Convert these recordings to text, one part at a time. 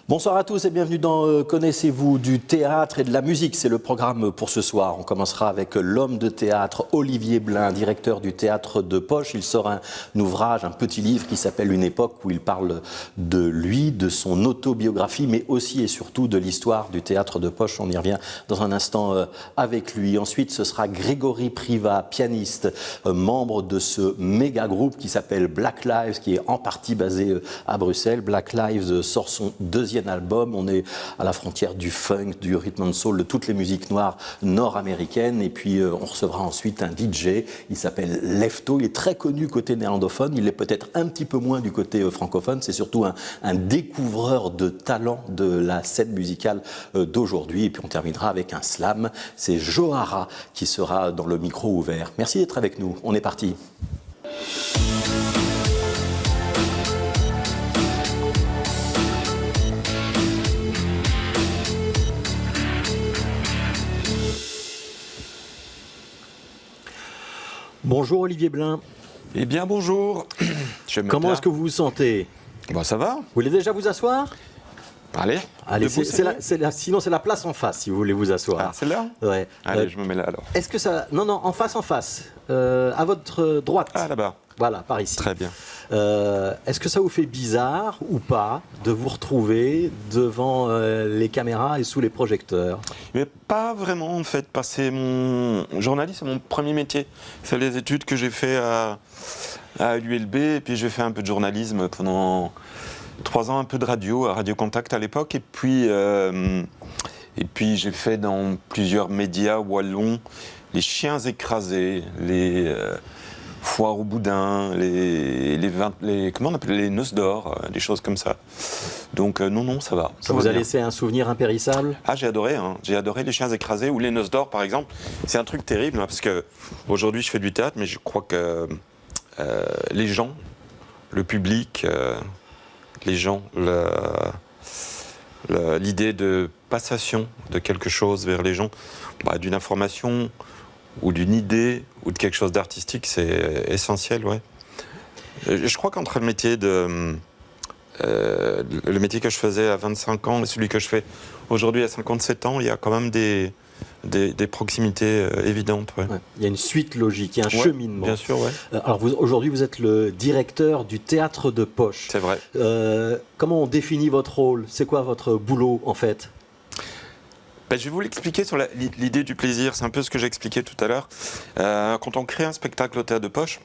Bonsoir à tous et bienvenue dans Connaissez-vous du théâtre et de la musique. C'est le programme pour ce soir. On commencera avec l'homme de théâtre Olivier Blin, directeur du théâtre de Poche. Il sort un ouvrage, un petit livre qui s'appelle Une époque, où il parle de lui, de son autobiographie, mais aussi et surtout de l'histoire du théâtre de Poche. On y revient dans un instant avec lui. Ensuite, ce sera Grégory Privat, pianiste, membre de ce méga groupe qui s'appelle Black Lives, qui est en partie basé à Bruxelles. Black Lives sort son deuxième album. On est à la frontière du funk, du rhythm and soul, de toutes les musiques noires nord-américaines. Et puis on recevra ensuite un DJ. Il s'appelle Lefto. Il est très connu côté néerlandophone. Il est peut-être un petit peu moins du côté francophone. C'est surtout un découvreur de talent de la scène musicale d'aujourd'hui. Et puis on terminera avec un slam. C'est Johara qui sera dans le micro ouvert. Merci d'être avec nous. On est parti. Bonjour Olivier Blin. Eh bien bonjour. Comment est-ce que vous vous sentez? Ça va. Vous voulez déjà vous asseoir? Allez, sinon c'est la place en face si vous voulez vous asseoir. Ah, c'est là? Ouais. Allez, je me mets là alors. Est-ce que ça... Non, en face. À votre droite. Ah, là-bas. Voilà, par ici. Très bien. Est-ce que ça vous fait bizarre ou pas de vous retrouver devant les caméras et sous les projecteurs? Mais pas vraiment en fait, parce que mon journaliste, c'est mon premier métier. C'est les études que j'ai fait à l'ULB, et puis j'ai fait un peu de journalisme pendant 3 ans, un peu de radio, à Radio Contact à l'époque, et puis j'ai fait dans plusieurs médias wallons les chiens écrasés, les foires au boudin, comment on appelle les noces d'or, des choses comme ça. Donc non, ça va. Ça vous a laissé un souvenir impérissable? Ah, j'ai adoré les chiens écrasés ou les noces d'or par exemple. C'est un truc terrible parce que aujourd'hui je fais du théâtre, mais je crois que les gens, le public, les gens, l'idée de passation de quelque chose vers les gens, d'une information ou d'une idée ou de quelque chose d'artistique, c'est essentiel, ouais. Je crois qu'entre le métier que je faisais à 25 ans et celui que je fais aujourd'hui à 57 ans, il y a quand même des proximités évidentes. Ouais. Ouais. Il y a une suite logique, il y a un cheminement. Bien sûr, ouais. Alors aujourd'hui, vous êtes le directeur du théâtre de Poche. C'est vrai. Comment on définit votre rôle? C'est quoi votre boulot en fait? Je vais vous l'expliquer sur l'idée du plaisir. C'est un peu ce que j'ai expliqué tout à l'heure. Quand on crée un spectacle au théâtre de Poche,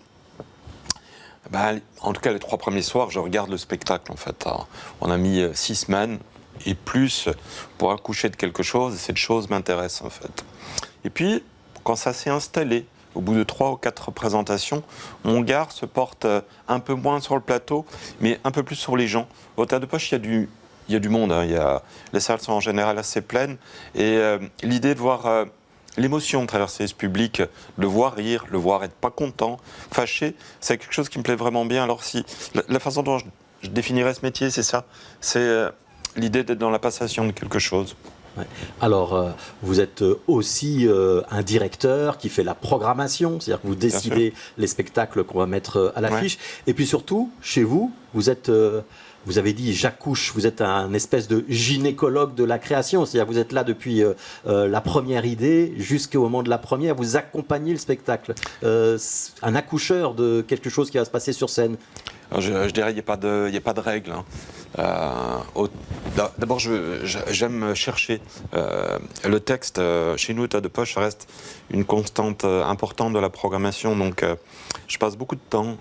en tout cas les 3 premiers soirs, je regarde le spectacle en fait. On a mis 6 semaines et plus pour accoucher de quelque chose, et cette chose m'intéresse en fait. Et puis, quand ça s'est installé, au bout de 3 ou 4 représentations, mon regard se porte un peu moins sur le plateau, mais un peu plus sur les gens. Au théâtre de Poche, il y a du monde, les salles sont en général assez pleines, et l'idée de voir l'émotion traverser ce public, le voir rire, le voir être pas content, fâché, c'est quelque chose qui me plaît vraiment bien. Alors si la façon dont je définirais ce métier, c'est ça, c'est l'idée d'être dans la passation de quelque chose. Ouais. Alors, vous êtes aussi un directeur qui fait la programmation, c'est-à-dire que vous décidez les spectacles qu'on va mettre à l'affiche. Ouais. Et puis surtout, chez vous, vous êtes... Vous avez dit j'accouche, vous êtes un espèce de gynécologue de la création, c'est-à-dire que vous êtes là depuis la première idée jusqu'au moment de la première, vous accompagnez le spectacle. Un accoucheur de quelque chose qui va se passer sur scène. Alors je dirais qu'il n'y a pas de règle. D'abord, j'aime chercher. Le texte, chez nous, au théâtre de Poche, ça reste une constante importante de la programmation. Donc, je passe beaucoup de temps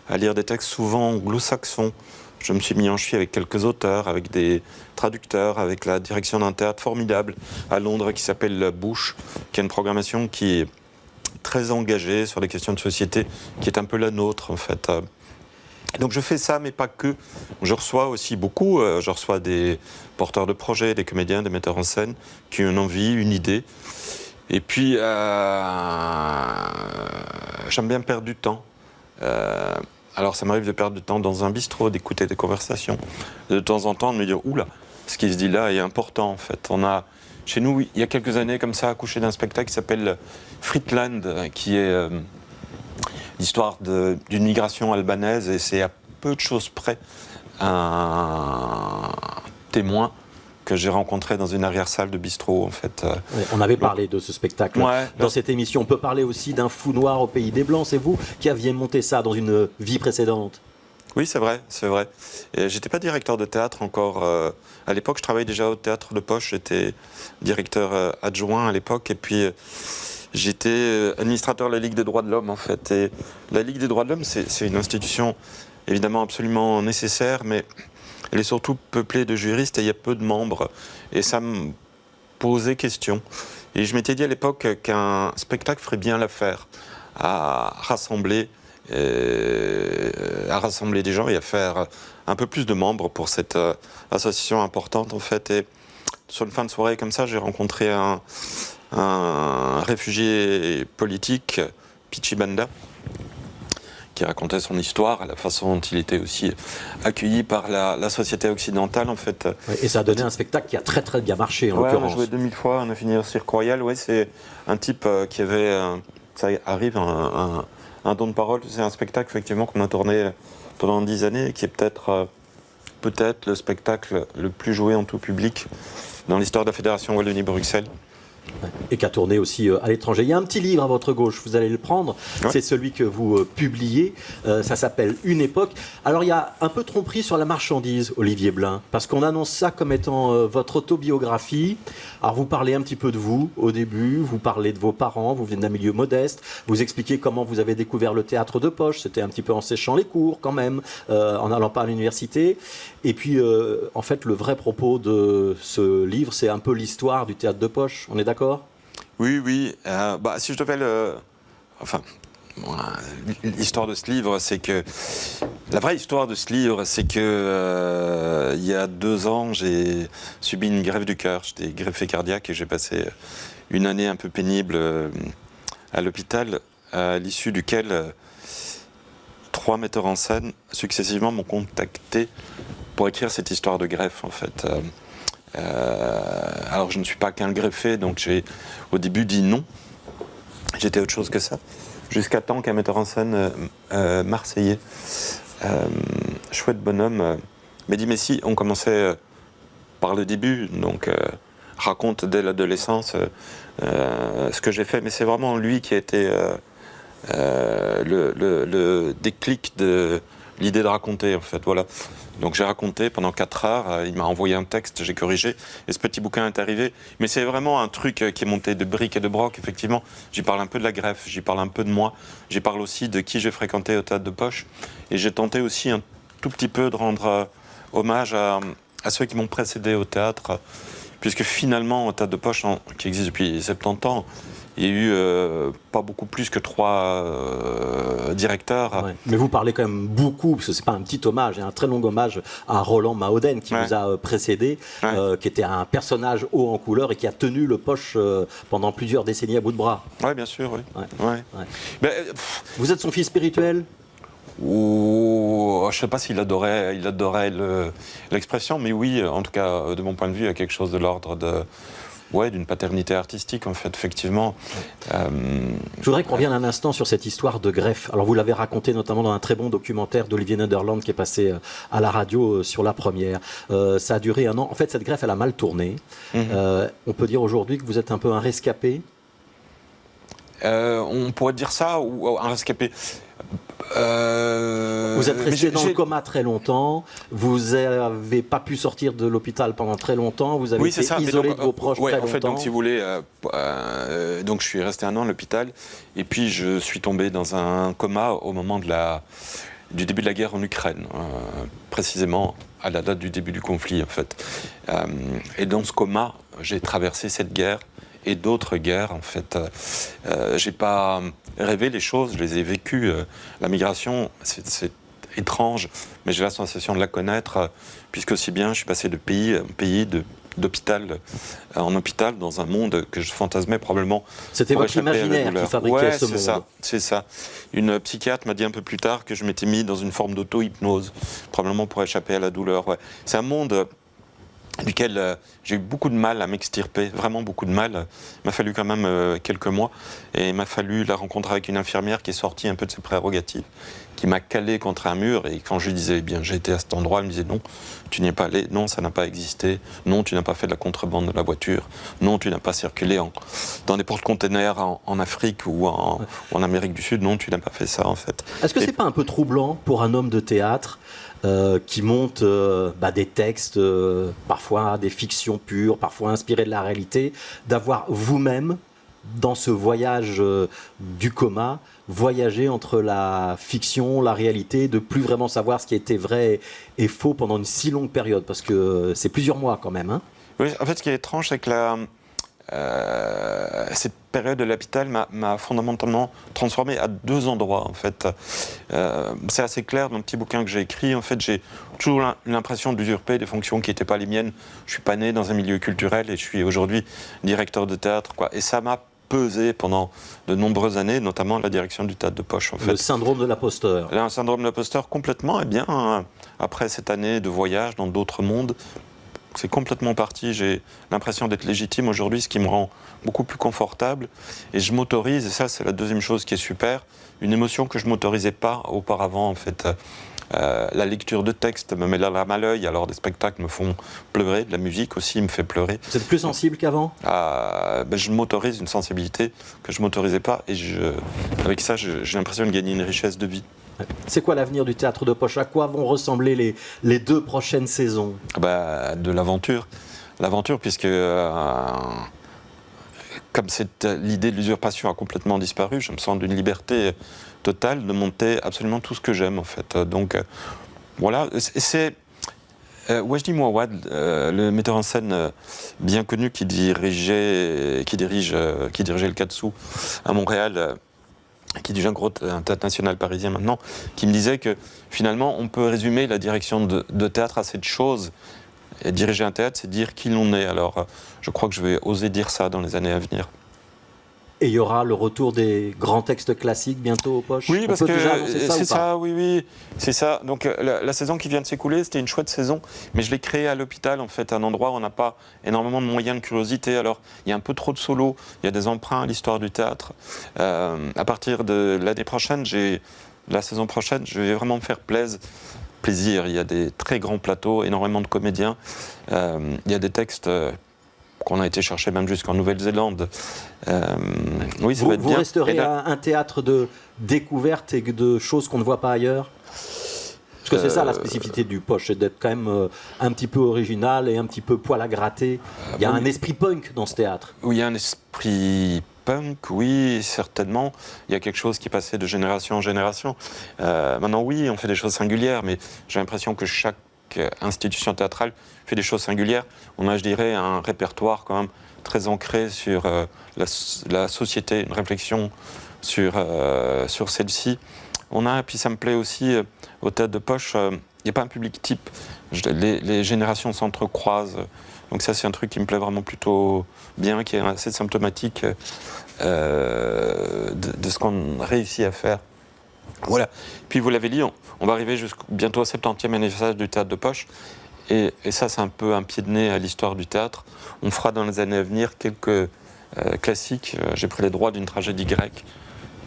à lire des textes souvent anglo-saxons. Je me suis mis en cheville avec quelques auteurs, avec des traducteurs, avec la direction d'un théâtre formidable à Londres qui s'appelle Bush, qui a une programmation qui est très engagée sur les questions de société, qui est un peu la nôtre en fait. Donc je fais ça, mais pas que. Je reçois aussi beaucoup, je reçois des porteurs de projets, des comédiens, des metteurs en scène qui ont une envie, une idée. Et puis, j'aime bien perdre du temps. Alors ça m'arrive de perdre du temps dans un bistrot, d'écouter des conversations, de temps en temps de me dire « Oula, ce qui se dit là est important en fait ». Chez nous, il y a quelques années comme ça, accouché d'un spectacle qui s'appelle Friedland, qui est l'histoire d'une migration albanaise, et c'est à peu de choses près un témoin que j'ai rencontré dans une arrière-salle de bistrot, en fait. Ouais, on avait parlé de ce spectacle dans cette émission. On peut parler aussi d'un Fou Noir au Pays des Blancs. C'est vous qui aviez monté ça dans une vie précédente. Oui, c'est vrai, c'est vrai. J'étais pas directeur de théâtre encore. À l'époque, je travaillais déjà au Théâtre de Poche. J'étais directeur adjoint à l'époque. Et puis, j'étais administrateur de la Ligue des droits de l'homme, en fait. Et la Ligue des droits de l'homme, c'est une institution évidemment absolument nécessaire, mais elle est surtout peuplée de juristes et il y a peu de membres. Et ça me posait question. Et je m'étais dit à l'époque qu'un spectacle ferait bien l'affaire à rassembler des gens et à faire un peu plus de membres pour cette association importante, en fait. Et sur une fin de soirée comme ça, j'ai rencontré un réfugié politique, Pichi Banda, qui racontait son histoire, la façon dont il était aussi accueilli par la société occidentale, en fait. Ouais, et ça a donné un spectacle qui a très très bien marché, en l'occurrence. On a joué 2000 fois, on a fini au Cirque Royal. Ouais, c'est un type qui avait, ça arrive, un don de parole. C'est un spectacle, effectivement, qu'on a tourné pendant 10 années, qui est peut-être le spectacle le plus joué en tout public dans l'histoire de la Fédération Wallonie-Bruxelles. Et qui a tourné aussi à l'étranger. Il y a un petit livre à votre gauche, vous allez le prendre, c'est celui que vous publiez, ça s'appelle Une époque. Alors il y a un peu de tromperie sur la marchandise, Olivier Blin, parce qu'on annonce ça comme étant votre autobiographie. Alors vous parlez un petit peu de vous au début, vous parlez de vos parents, vous venez d'un milieu modeste, vous expliquez comment vous avez découvert le théâtre de poche, c'était un petit peu en séchant les cours quand même, en n'allant pas à l'université. Et puis en fait le vrai propos de ce livre, c'est un peu l'histoire du théâtre de poche, on est d'accord ? Oui. Si je devais l'histoire de ce livre, c'est que... La vraie histoire de ce livre, c'est que il y a 2 ans, j'ai subi une greffe du cœur. J'étais greffé cardiaque et j'ai passé une année un peu pénible à l'hôpital, à l'issue duquel 3 metteurs en scène, successivement, m'ont contacté pour écrire cette histoire de greffe, en fait. Alors je ne suis pas qu'un greffé, donc j'ai au début dit non. J'étais autre chose que ça. Jusqu'à temps qu'un metteur en scène marseillais, chouette bonhomme, m'a dit mais si, on commençait par le début, donc raconte dès l'adolescence ce que j'ai fait, mais c'est vraiment lui qui a été le déclic de l'idée de raconter, en fait, voilà. Donc j'ai raconté pendant 4 heures, il m'a envoyé un texte, j'ai corrigé, et ce petit bouquin est arrivé. Mais c'est vraiment un truc qui est monté de briques et de broc, effectivement. J'y parle un peu de la greffe, j'y parle un peu de moi, j'y parle aussi de qui j'ai fréquenté au Théâtre de Poche, et j'ai tenté aussi un tout petit peu de rendre hommage à ceux qui m'ont précédé au théâtre, puisque finalement, au Théâtre de Poche, qui existe depuis 70 ans, il y a eu pas beaucoup plus que 3 directeurs. Ouais. Mais vous parlez quand même beaucoup, parce que c'est pas un petit hommage, il y a un très long hommage à Roland Mahoden qui vous a précédé, qui était un personnage haut en couleur et qui a tenu le Poche pendant plusieurs décennies à bout de bras. Oui, bien sûr, oui. Ouais. Mais, vous êtes son fils spirituel ? Ou je ne sais pas s'il adorait l'expression, mais oui, en tout cas, de mon point de vue, il y a quelque chose de l'ordre d'une paternité artistique, en fait, effectivement. Je voudrais qu'on revienne un instant sur cette histoire de greffe. Alors, vous l'avez raconté notamment dans un très bon documentaire d'Olivier Nederland qui est passé à la radio sur la première. Ça a duré 1 an. En fait, cette greffe, elle a mal tourné. On peut dire aujourd'hui que vous êtes un peu un rescapé ? On pourrait dire ça, ou un rescapé. Vous êtes resté dans le coma très longtemps, vous n'avez pas pu sortir de l'hôpital pendant très longtemps, vous avez été isolé de vos proches très longtemps. En fait, donc, si vous voulez, donc je suis resté 1 an à l'hôpital, et puis je suis tombé dans un coma au moment du début de la guerre en Ukraine, précisément à la date du début du conflit, en fait. Et dans ce coma, j'ai traversé cette guerre et d'autres guerres, en fait. J'ai pas rêvé les choses, je les ai vécues. La migration, c'est étrange, mais j'ai la sensation de la connaître, puisque aussi bien je suis passé de pays d'hôpital en hôpital, dans un monde que je fantasmais probablement. C'était votre imaginaire qui fabriquait ce monde. C'est ça. Une psychiatre m'a dit un peu plus tard que je m'étais mis dans une forme d'auto-hypnose, probablement pour échapper à la douleur. Ouais. C'est un monde duquel j'ai eu beaucoup de mal à m'extirper, vraiment beaucoup de mal. Il m'a fallu quand même quelques mois, et il m'a fallu la rencontre avec une infirmière qui est sortie un peu de ses prérogatives qui m'a calé contre un mur. Et quand je lui disais, eh bien, j'ai été à cet endroit, il me disait, non, tu n'y es pas allé, non, ça n'a pas existé, non, tu n'as pas fait de la contrebande de la voiture, non, tu n'as pas circulé dans des porte-containers en Afrique ou en Amérique du Sud, non, tu n'as pas fait ça, en fait. Est-ce que c'est pas un peu troublant pour un homme de théâtre qui monte des textes, parfois des fictions pures, parfois inspirées de la réalité, d'avoir vous-même, dans ce voyage du coma, voyager entre la fiction, la réalité, de plus vraiment savoir ce qui était vrai et faux pendant une si longue période, parce que c'est plusieurs mois quand même. Hein. Oui, en fait, ce qui est étrange, c'est que cette période de l'hôpital m'a fondamentalement transformé à 2 endroits, en fait. C'est assez clair dans le petit bouquin que j'ai écrit. En fait, j'ai toujours l'impression d'usurper des fonctions qui n'étaient pas les miennes. Je suis pas né dans un milieu culturel et je suis aujourd'hui directeur de théâtre, quoi. Et ça m'a pesé pendant de nombreuses années, notamment la direction du théâtre de poche, en fait. Le syndrome de l'imposteur. Un syndrome de l'imposteur complètement. Eh bien, après cette année de voyage dans d'autres mondes, c'est complètement parti. J'ai l'impression d'être légitime aujourd'hui, ce qui me rend beaucoup plus confortable. Et je m'autorise, et ça c'est la deuxième chose qui est super, une émotion que je ne m'autorisais pas auparavant, en fait. La lecture de textes me met la larme à l'œil, alors des spectacles me font pleurer, de la musique aussi me fait pleurer. Vous êtes plus sensible qu'avant ? Je m'autorise une sensibilité que je ne m'autorisais pas, et avec ça j'ai l'impression de gagner une richesse de vie. C'est quoi l'avenir du théâtre de poche ? À quoi vont ressembler les 2 prochaines saisons ? De l'aventure. L'aventure, puisque comme l'idée de l'usurpation a complètement disparu, je me sens d'une liberté totale de monter absolument tout ce que j'aime, en fait. Donc, voilà. C'est Wajdi Mouawad, le metteur en scène bien connu qui dirigeait le Katsu à Montréal, qui dirige un gros théâtre national parisien maintenant, qui me disait que finalement on peut résumer la direction de théâtre à cette chose. Et diriger un théâtre, c'est dire qui l'on est. Alors je crois que je vais oser dire ça dans les années à venir. Et il y aura le retour des grands textes classiques bientôt aux poches ? Oui, parce que c'est ça, pas oui, c'est ça. Donc la saison qui vient de s'écouler, c'était une chouette saison, mais je l'ai créée à l'hôpital, en fait, un endroit où on n'a pas énormément de moyens de curiosité. Alors, il y a un peu trop de solos, il y a des emprunts à l'histoire du théâtre. À partir de l'année prochaine, la saison prochaine, je vais vraiment me faire plaisir. Il y a des très grands plateaux, énormément de comédiens. Il y a des textes qu'on a été chercher même jusqu'en Nouvelle-Zélande. Oui, ça va être bien. Vous resterez un théâtre de découverte et de choses qu'on ne voit pas ailleurs ? Parce que c'est ça la spécificité du poche, c'est d'être quand même un petit peu original et un petit peu poil à gratter. Il y a un esprit punk dans ce théâtre. Oui, il y a un esprit punk, oui, certainement. Il y a quelque chose qui passait de génération en génération. Maintenant, oui, on fait des choses singulières, mais j'ai l'impression que chaque institution théâtrale fait des choses singulières. On a, je dirais, un répertoire quand même très ancré sur la société, une réflexion sur celle-ci. Puis ça me plaît aussi, au théâtre de poche, il n'y a pas un public type. Les générations s'entrecroisent. Donc ça, c'est un truc qui me plaît vraiment plutôt bien, qui est assez symptomatique de ce qu'on réussit à faire. Voilà. Puis vous l'avez dit, on va arriver bientôt au 70e anniversaire du théâtre de poche. Et ça, c'est un peu un pied de nez à l'histoire du théâtre. On fera dans les années à venir quelques classiques. J'ai pris les droits d'une tragédie grecque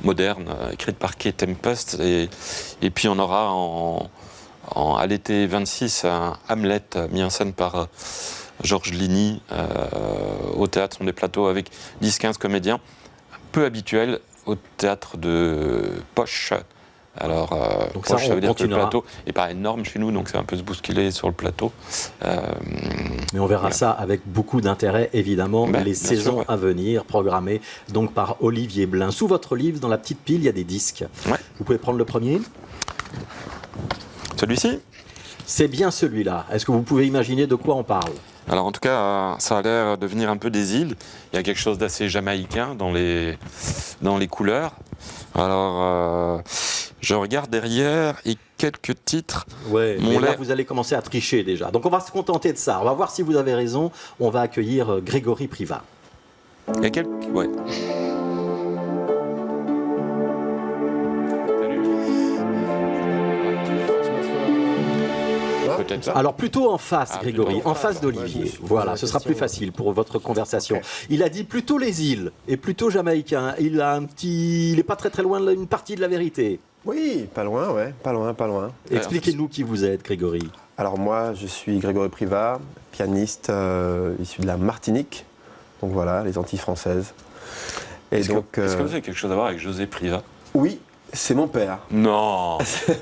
moderne, écrite par Kay Tempest. Et puis on aura à l'été 26 un Hamlet mis en scène par Georges Ligny au théâtre. Ce sont des plateaux avec 10-15 comédiens. Peu habituels au théâtre de poche. Alors, donc poche, ça veut dire continuera. que le plateau n'est pas énorme chez nous, donc c'est un peu se bousculer sur le plateau. Mais on verra ça avec beaucoup d'intérêt, évidemment, les saisons à venir, programmées donc par Olivier Blin. Sous votre livre, dans la petite pile, il y a des disques. Ouais. Vous pouvez prendre le premier. Celui-ci ? C'est bien celui-là. Est-ce que vous pouvez imaginer de quoi on parle ? Alors en tout cas, ça a l'air de venir un peu des îles. Il y a quelque chose d'assez jamaïcain dans les couleurs. Alors, je regarde derrière et quelques titres. Ouais, mais là, vous allez commencer à tricher déjà. Donc on va se contenter de ça. On va voir si vous avez raison. On va accueillir Grégory Privat. Il y a quelques... Ouais. Alors plutôt en face, Grégory, en face d'Olivier. Voilà, ce sera plus facile pour votre conversation. Okay. Il a dit plutôt les îles et plutôt jamaïcain. Il n'est pas très très loin d'une partie de la vérité. Oui, pas loin, ouais, pas loin, pas loin. Expliquez-nous qui vous êtes, Grégory. Alors moi, je suis Grégory Privat, pianiste issu de la Martinique, donc voilà, les Antilles françaises. Et Est-ce que vous avez quelque chose à voir avec José Privat? Oui, c'est mon père. Non,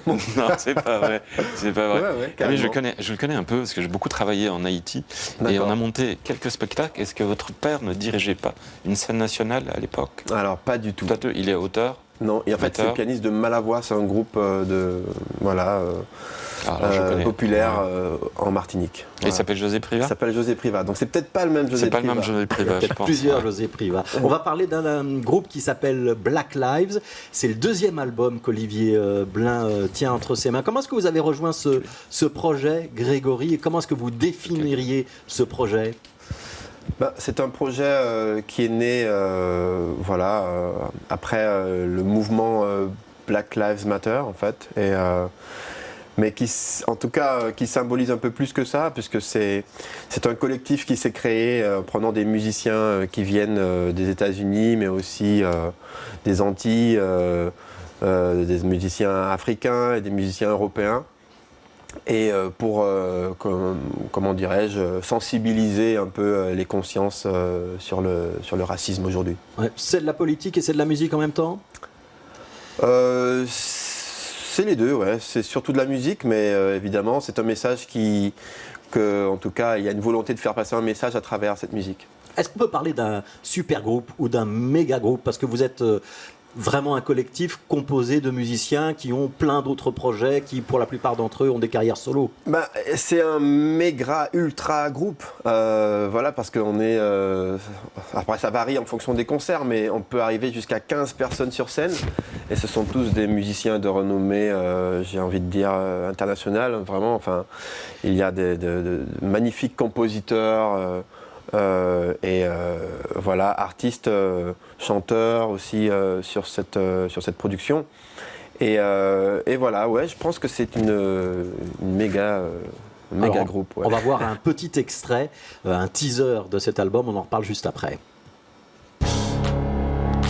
non, c'est pas vrai. C'est pas vrai. Ouais, Ah, mais je carrément. le connais un peu parce que j'ai beaucoup travaillé en Haïti et D'accord. on a monté quelques spectacles. Est-ce que votre père ne dirigeait pas une scène nationale à l'époque? Alors pas du tout. Toi, il est auteur. Non, et en fait c'est Batteur. le pianiste de Malavoie, c'est un groupe Alors, je connais. populaire Ouais. en Martinique. Et il s'appelle José Il Privat? s'appelle José Privat, donc c'est peut-être pas le même José C'est pas Privat. le même José Il y a Privat, je peut-être pense. plusieurs Ouais. José Privat. On va parler d'un groupe qui s'appelle Black Lives. C'est le deuxième album qu'Olivier Blin tient entre ses mains. Comment est-ce que vous avez rejoint ce projet, Grégory, et comment est-ce que vous définiriez ce projet? C'est un projet qui est né après le mouvement Black Lives Matter en fait, mais qui en tout cas qui symbolise un peu plus que ça, puisque c'est un collectif qui s'est créé en prenant des musiciens qui viennent des États-Unis, mais aussi des Antilles, des musiciens africains et des musiciens européens. Et pour, comment dirais-je, sensibiliser un peu les consciences sur le racisme aujourd'hui. Ouais, c'est de la politique et c'est de la musique en même temps? C'est les deux, ouais. C'est surtout de la musique, mais évidemment, c'est un message en tout cas, il y a une volonté de faire passer un message à travers cette musique. Est-ce qu'on peut parler d'un super groupe ou d'un méga groupe? Parce que vous êtes vraiment un collectif composé de musiciens qui ont plein d'autres projets, qui pour la plupart d'entre eux ont des carrières solo. C'est un méga ultra groupe, voilà, parce qu'on est. Après, ça varie en fonction des concerts, mais on peut arriver jusqu'à 15 personnes sur scène, et ce sont tous des musiciens de renommée, j'ai envie de dire, internationale, vraiment. Enfin, il y a de magnifiques compositeurs. Voilà, artistes, chanteurs aussi sur cette production. Et voilà, ouais, je pense que c'est une méga Alors, groupe. Ouais. On va voir un petit extrait, un teaser de cet album, on en reparle juste après.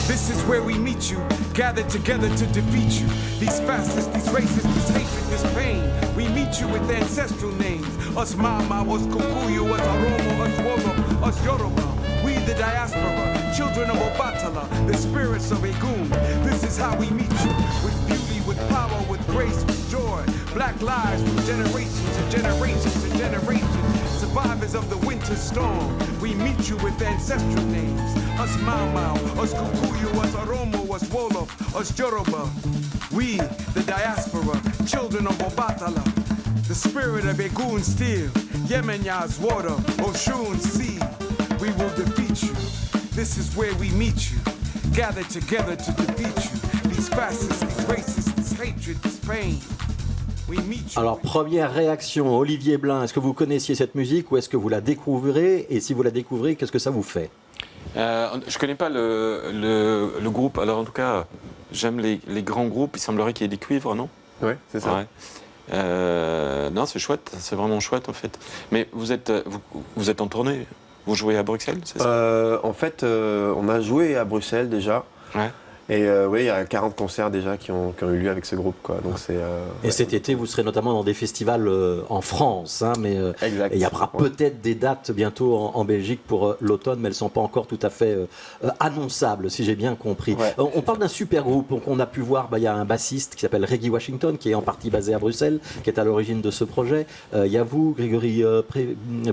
This is where we meet you, gathered together to defeat you. These fascists, these racists, this hatred, this pain. We meet you with ancestral names. Us Mama, us Kikuyu, us Oromo, us Wolo, us Yoruba. We the diaspora, children of Obatala, the spirits of Egun. This is how we meet you, with beauty, with power, with grace, with joy. Black lives from generation to generation to generation. Survivors of the winter storm. We meet you with ancestral names. Us Mau Mau, us Kikuyu, us Oromo, us Wolof, us Yoruba. We, the diaspora, children of Obatala. The spirit of Egun steel, Yemenya's water, Oshun sea. We will defeat you. This is where we meet you. Gathered together to defeat you. These fascists, these racists, this hatred, this pain. Alors, première réaction, Olivier Blin, est-ce que vous connaissiez cette musique ou est-ce que vous la découvrez? Et si vous la découvrez, qu'est-ce que ça vous fait? Je ne connais pas le groupe. Alors, en tout cas, j'aime les grands groupes. Il semblerait qu'il y ait des cuivres, non? Oui, c'est ça. Ouais. Non, c'est chouette. C'est vraiment chouette, en fait. Mais vous êtes en tournée? Vous jouez à Bruxelles, c'est ça? En fait, on a joué à Bruxelles déjà. Ouais. Et oui, il y a 40 concerts déjà qui ont eu lieu avec ce groupe, quoi. Donc Et ouais. cet été, vous serez notamment dans des festivals en France, hein, mais Exact. il y aura Ouais. peut-être des dates bientôt en Belgique pour l'automne, mais elles ne sont pas encore tout à fait annonçables, si j'ai bien compris. Ouais. On parle d'un super groupe, donc on a pu voir, il y a un bassiste qui s'appelle Reggie Washington, qui est en partie basé à Bruxelles, qui est à l'origine de ce projet. Il y a vous, Grégory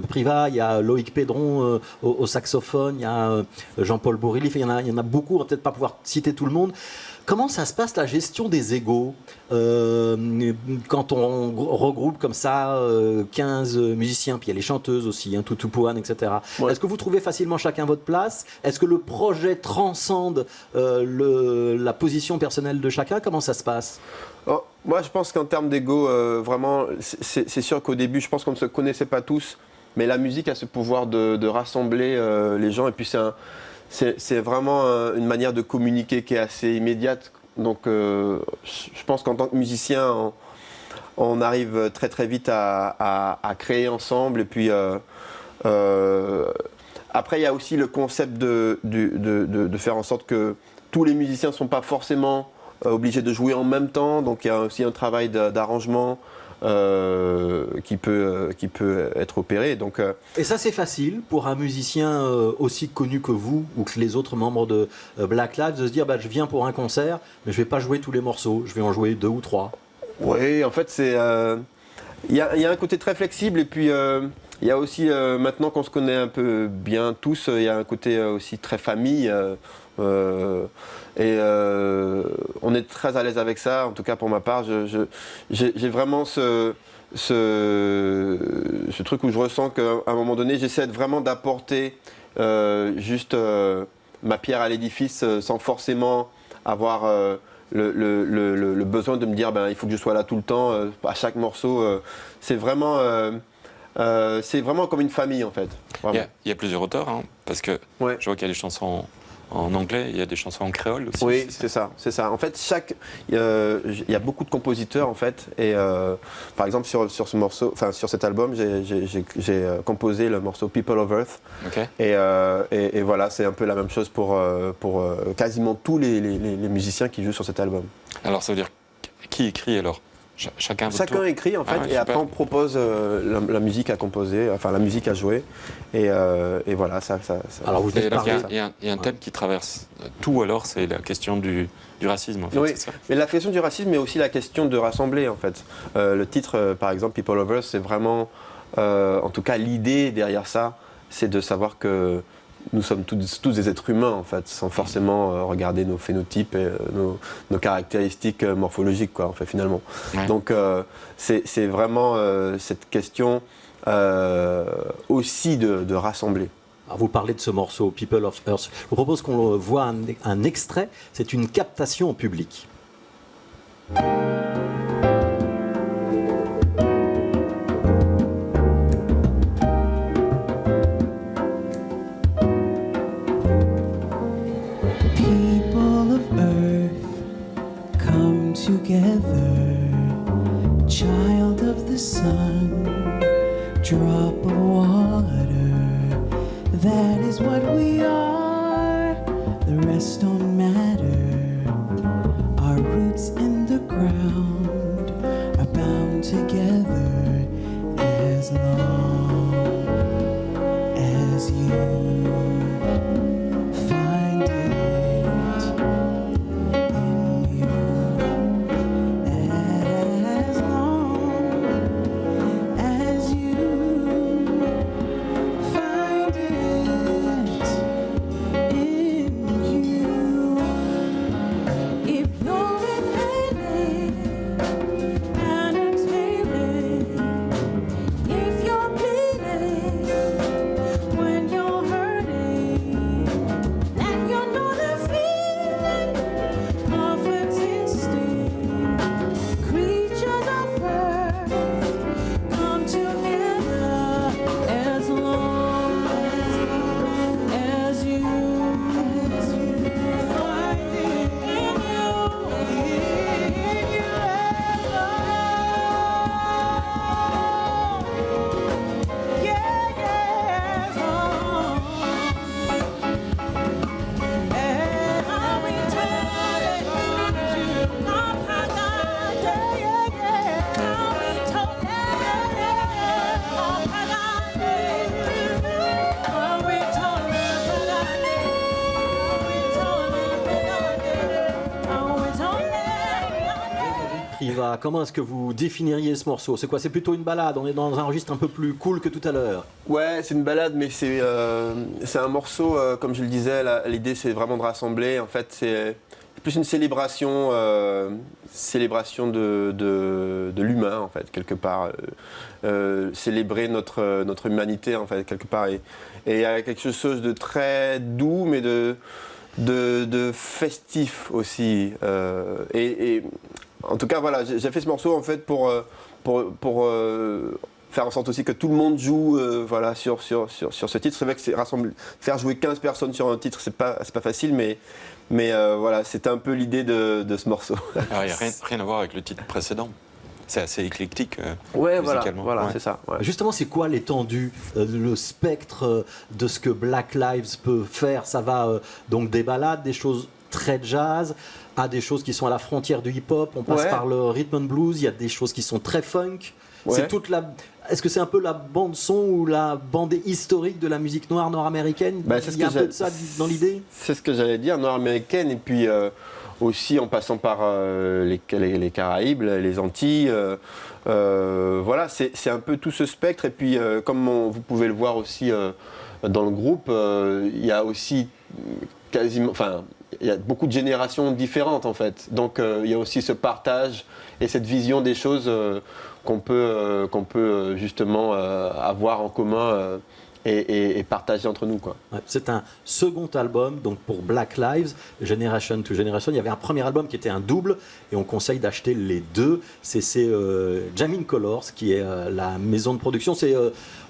Privat, il y a Loïc Pédron au saxophone, il y a Jean-Paul Bourrilly, il y en a beaucoup, on va peut-être pas pouvoir citer tout le monde. Comment ça se passe la gestion des égos quand on regroupe comme ça 15 musiciens, puis il y a les chanteuses aussi, hein, Toutou Pouane, etc. Ouais. Est-ce que vous trouvez facilement chacun votre place? Est-ce que le projet transcende la position personnelle de chacun? Comment ça se passe? Oh, moi, je pense qu'en termes d'ego, vraiment, c'est sûr qu'au début, je pense qu'on ne se connaissait pas tous, mais la musique a ce pouvoir de rassembler les gens, et puis c'est vraiment une manière de communiquer qui est assez immédiate. Donc je pense qu'en tant que musicien, on arrive très très vite à créer ensemble. Et puis après, il y a aussi le concept de faire en sorte que tous les musiciens ne sont pas forcément obligé de jouer en même temps, donc il y a aussi un travail d'arrangement qui peut être opéré. Donc, Et ça, c'est facile pour un musicien aussi connu que vous ou que les autres membres de Black Lives de se dire je viens pour un concert, mais je ne vais pas jouer tous les morceaux, je vais en jouer 2 ou 3. Oui, en fait, il y a un côté très flexible, et puis il y a aussi, maintenant qu'on se connaît un peu bien tous, il y a un côté aussi très famille. Et on est très à l'aise avec ça, en tout cas pour ma part. J'ai vraiment ce truc où je ressens qu'à un moment donné, j'essaie vraiment d'apporter juste ma pierre à l'édifice sans forcément avoir le besoin de me dire il faut que je sois là tout le temps, à chaque morceau. C'est vraiment comme une famille en fait. Il y a plusieurs auteurs, hein, parce que Ouais. je vois qu'il y a des chansons en anglais, il y a des chansons en créole aussi. Oui, c'est ça. En fait, il y a beaucoup de compositeurs en fait, et par exemple sur ce morceau, enfin sur cet album, j'ai composé le morceau People of Earth, Ok. et voilà, c'est un peu la même chose pour quasiment tous les musiciens qui jouent sur cet album. Alors ça veut dire qui écrit alors? Chacun votre Chacun tour. écrit en fait, Ah ouais, et après super. on propose la musique à composer, enfin la musique à jouer, et voilà, ça. Alors vous Et êtes donc, parlé. il y a un thème qui traverse tout, alors c'est la question du racisme en fait, Oui, c'est ça? mais la question du racisme, mais aussi la question de rassembler en fait. Le titre, par exemple, People of Earth, c'est vraiment, en tout cas l'idée derrière ça, c'est de savoir que nous sommes tous des êtres humains en fait, sans forcément regarder nos phénotypes et nos caractéristiques morphologiques quoi, en fait finalement. Ouais. Donc c'est vraiment cette question aussi de rassembler. Alors, vous parlez de ce morceau People of Earth. Je vous propose qu'on voit un extrait. C'est une captation au public. People of earth, come together. Child of the sun, drop of water. That is what we are. The rest don't matter. Our roots in the ground are bound together as long as you find it in you, as long as you find it in you. If you're inhaling and exhaling, if you're bleeding when you're hurting, and you know the feeling of existing. Creatures of earth come together as long as you find it in you as long. Yeah, as long. And I'll be telling you, I'm I'll be telling Priva, comment est-ce que vous définiriez ce morceau? C'est quoi? C'est plutôt une balade? On est dans un registre un peu plus cool que tout à l'heure. Ouais, c'est une balade, mais c'est un morceau, comme je le disais, l'idée c'est vraiment de rassembler. En fait, c'est plus une célébration de l'humain, en fait, quelque part. Célébrer notre humanité, en fait, quelque part. Et il y a quelque chose de très doux, mais de festif aussi. Et en tout cas, voilà, j'ai fait ce morceau, en fait, pour faire en sorte aussi que tout le monde joue voilà, sur ce titre. C'est vrai que faire jouer 15 personnes sur un titre, c'est pas facile, mais voilà, c'était un peu l'idée de ce morceau. Alors, il n'y a rien à voir avec le titre précédent. C'est assez éclectique Ouais, musicalement. voilà, Ouais. c'est ça. Ouais. Justement, c'est quoi l'étendue, le spectre de ce que Black Lives peut faire? Ça va donc des balades, des choses très jazz, à des choses qui sont à la frontière du hip-hop. On passe Ouais. par le rhythm and blues. Il y a des choses qui sont très funk. Ouais. C'est toute la. Est-ce que c'est un peu la bande son ou la bande historique de la musique noire nord-américaine? Bah, c'est ce Il y a un que peu de ça dans l'idée. C'est ce que j'allais dire, nord-américaine, et puis aussi en passant par les Caraïbes, les Antilles. Voilà, c'est un peu tout ce spectre. Et puis, comme vous pouvez le voir aussi dans le groupe, il y a aussi quasiment. Enfin, il y a beaucoup de générations différentes en fait. Donc, il y a aussi ce partage et cette vision des choses qu'on peut justement avoir en commun. Et partager entre nous, quoi. Ouais, c'est un second album, donc pour Black Lives, Generation to Generation. Il y avait un premier album qui était un double, et on conseille d'acheter les deux. C'est Jamin Colors, qui est la maison de production.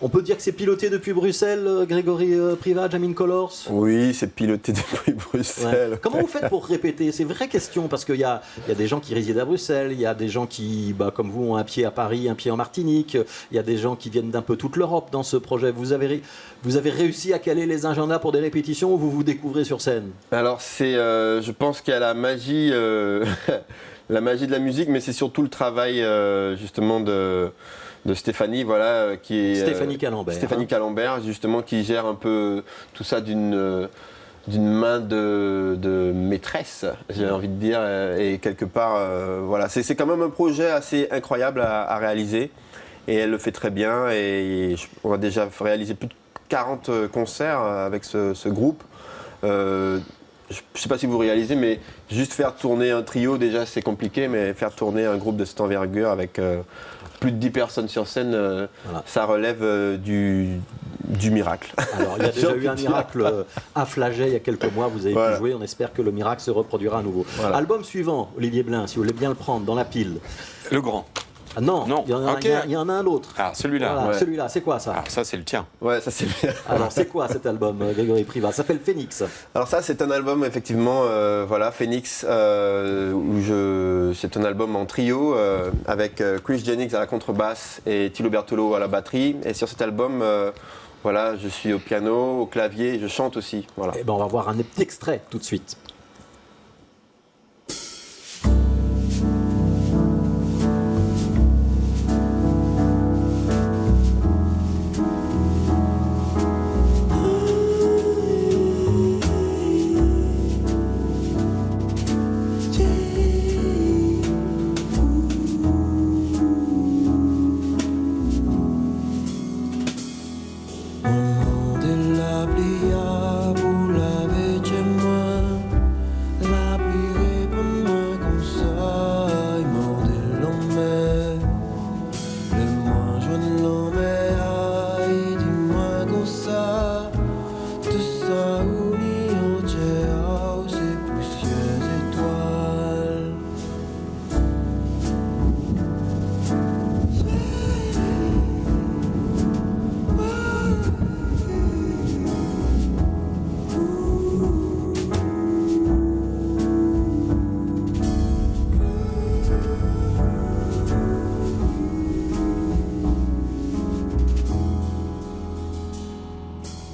On peut dire que c'est piloté depuis Bruxelles, Grégory Privat, Jamin Colors. Oui, c'est piloté depuis Bruxelles. Ouais. Comment vous faites pour répéter? C'est une vraie question, parce qu'il y a des gens qui résident à Bruxelles, il y a des gens qui, comme vous, ont un pied à Paris, un pied en Martinique, il y a des gens qui viennent d'un peu toute l'Europe dans ce projet. Vous avez réussi à caler les agendas pour des répétitions ou vous vous découvrez sur scène? Alors je pense qu'il y a la magie, la magie de la musique, mais c'est surtout le travail justement de Stéphanie, voilà, qui est Stéphanie Calambert. Stéphanie Calambert, justement, qui gère un peu tout ça d'une main de maîtresse, j'ai envie de dire, et quelque part, voilà, c'est quand même un projet assez incroyable à réaliser, et elle le fait très bien, et on a déjà réalisé plus de 40 concerts avec ce groupe. Je ne sais pas si vous réalisez, mais juste faire tourner un trio, déjà c'est compliqué, mais faire tourner un groupe de cette envergure avec plus de 10 personnes sur scène, Voilà. ça relève du miracle. Alors, il y a déjà eu un miracle à Flagey il y a quelques mois, vous avez pu jouer, on espère que le miracle se reproduira à nouveau. Voilà. Album suivant, Olivier Blin, si vous voulez bien le prendre dans la pile. Le grand. Ah non, Non. il y en a, Ok. il y en a un autre. Ah, celui-là. Voilà, Ouais. celui-là, c'est quoi ça? Ah, ça, c'est le tien. Ouais, ça c'est bien. Alors, c'est quoi cet album, Grégory Privat? Ça s'appelle Phoenix. Alors ça c'est un album effectivement, voilà, Phoenix, c'est un album en trio avec Chris Jennings à la contrebasse et Thilo Bertolo à la batterie. Et sur cet album, voilà, je suis au piano, au clavier, et je chante aussi. Voilà. Eh ben, on va voir un petit extrait tout de suite. De la plia pour laver chez moi, la pluie pour moi comme ça, il mord de l'homme, le moi je ne l'homme, aïe, dis-moi comme ça, tout ça uni au ciel, c'est poussières étoiles.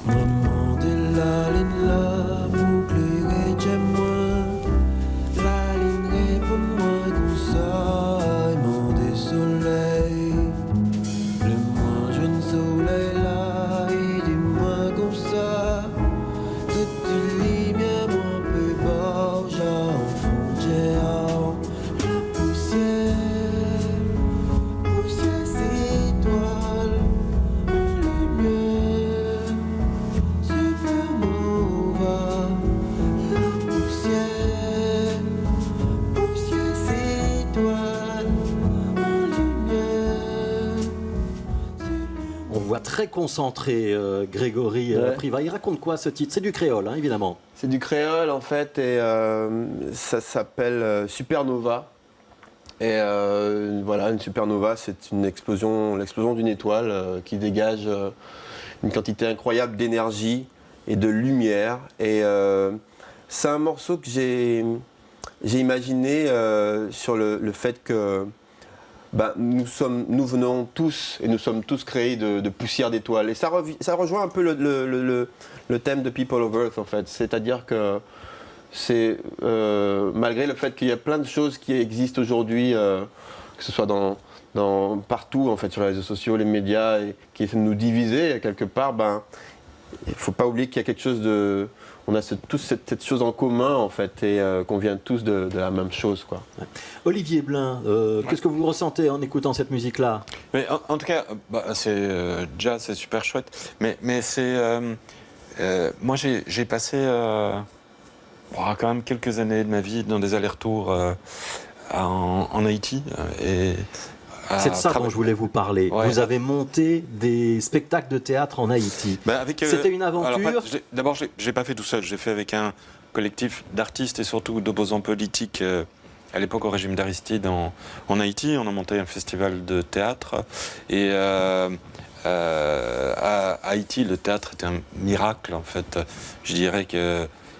Maman de la ligne là, bouclée chez moi. La ligne est pour moi comme ça, aimant des soleils. Le moins jeune soleil là, et dis-moi comme ça. Toute lumière, moi peu bas, j'ai en frontière. La poussière, poussière étoile, en lumière. Supernova, la poussière, poussière étoile, en lumière. On voit très concentré Grégory Privat. Il raconte quoi ce titre? C'est du créole, hein, évidemment. C'est du créole en fait, et ça s'appelle Supernova. Et voilà, une supernova, c'est l'explosion d'une étoile qui dégage une quantité incroyable d'énergie et de lumière. Et c'est un morceau que j'ai imaginé sur le fait que nous venons tous et nous sommes tous créés de poussière d'étoiles. Et ça rejoint un peu le thème de People of Earth en fait. C'est-à-dire que c'est malgré le fait qu'il y a plein de choses qui existent aujourd'hui, que ce soit partout en fait sur les réseaux sociaux, les médias, et qui essaient de nous diviser quelque part, il ne faut pas oublier qu'il y a quelque chose de... On a tous cette chose en commun en fait et qu'on vient tous de la même chose, quoi. Olivier Blin, qu'est-ce que vous ressentez en écoutant cette musique-là? Mais en tout cas, c'est jazz, c'est super chouette. Mais c'est... moi, j'ai passé quand même quelques années de ma vie dans des allers-retours en Haïti. C'est de ça dont je voulais vous parler. Ouais. Vous avez monté des spectacles de théâtre en Haïti. C'était une aventure. D'abord, je l'ai pas fait tout seul. J'ai fait avec un collectif d'artistes et surtout d'opposants politiques à l'époque au régime d'Aristide en Haïti. On a monté un festival de théâtre. Et à Haïti, le théâtre était un miracle, en fait. Je dirais qu'il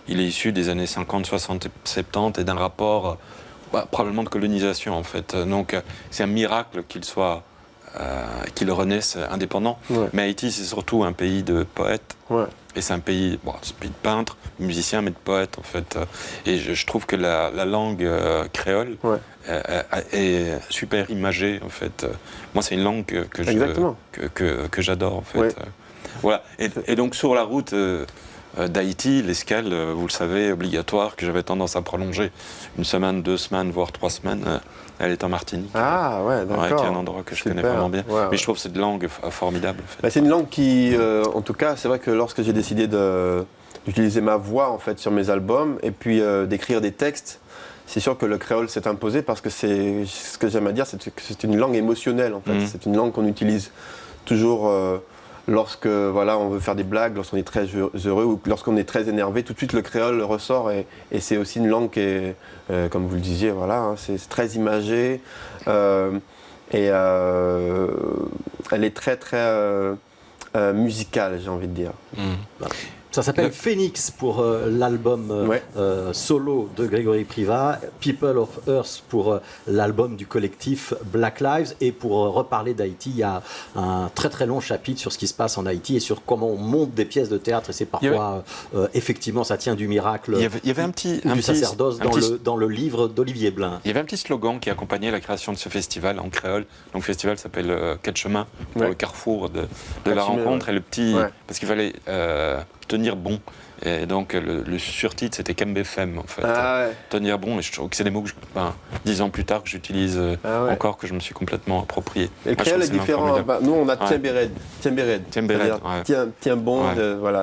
est issu des années 50, 60, 70 et d'un rapport... probablement de colonisation en fait. Donc c'est un miracle qu'il renaisse indépendant. Ouais. Mais Haïti c'est surtout un pays de poètes. Ouais. Et c'est un pays de peintres, de musiciens, mais de poètes en fait. Et je trouve que la langue créole est super imagée en fait. Moi c'est une langue que j'adore en fait. Ouais. Voilà. Et donc sur la route d'Haïti, l'escale, vous le savez, obligatoire, que j'avais tendance à prolonger 1 semaine, 2 semaines, voire 3 semaines, elle est en Martinique. Ah ouais, d'accord. Qui est un endroit que je connais vraiment bien. Ouais. Mais je trouve cette langue formidable. En fait. C'est une langue qui, en tout cas, c'est vrai que lorsque j'ai décidé d'utiliser ma voix en fait sur mes albums et puis d'écrire des textes, c'est sûr que le créole s'est imposé parce que c'est ce que j'aime à dire, c'est que c'est une langue émotionnelle en fait. C'est une langue qu'on utilise toujours. Lorsque on veut faire des blagues, lorsqu'on est très heureux ou lorsqu'on est très énervé, tout de suite le créole ressort et c'est aussi une langue qui est, comme vous le disiez, c'est très imagé et elle est très très musicale, j'ai envie de dire. Ça s'appelle Phoenix pour l'album solo de Grégory Privat, People of Earth pour l'album du collectif Black Lives. Et pour reparler d'Haïti, il y a un très très long chapitre sur ce qui se passe en Haïti et sur comment on monte des pièces de théâtre. Et c'est parfois, effectivement, ça tient du miracle il y avait du sacerdoce dans le livre d'Olivier Blin. Il y avait un petit slogan qui accompagnait la création de ce festival en créole. Donc le festival s'appelle Quatre chemins, pour le carrefour de la rencontre. Et le petit... Parce qu'il fallait... tenir bon. Et donc le surtitre c'était Kembe Femme en fait. Tenir bon, et je trouve que c'est des mots que 10 ans plus tard que j'utilise encore, que je me suis complètement approprié. Et le créole est différent. Nous on a Tiembered. Tiens bon,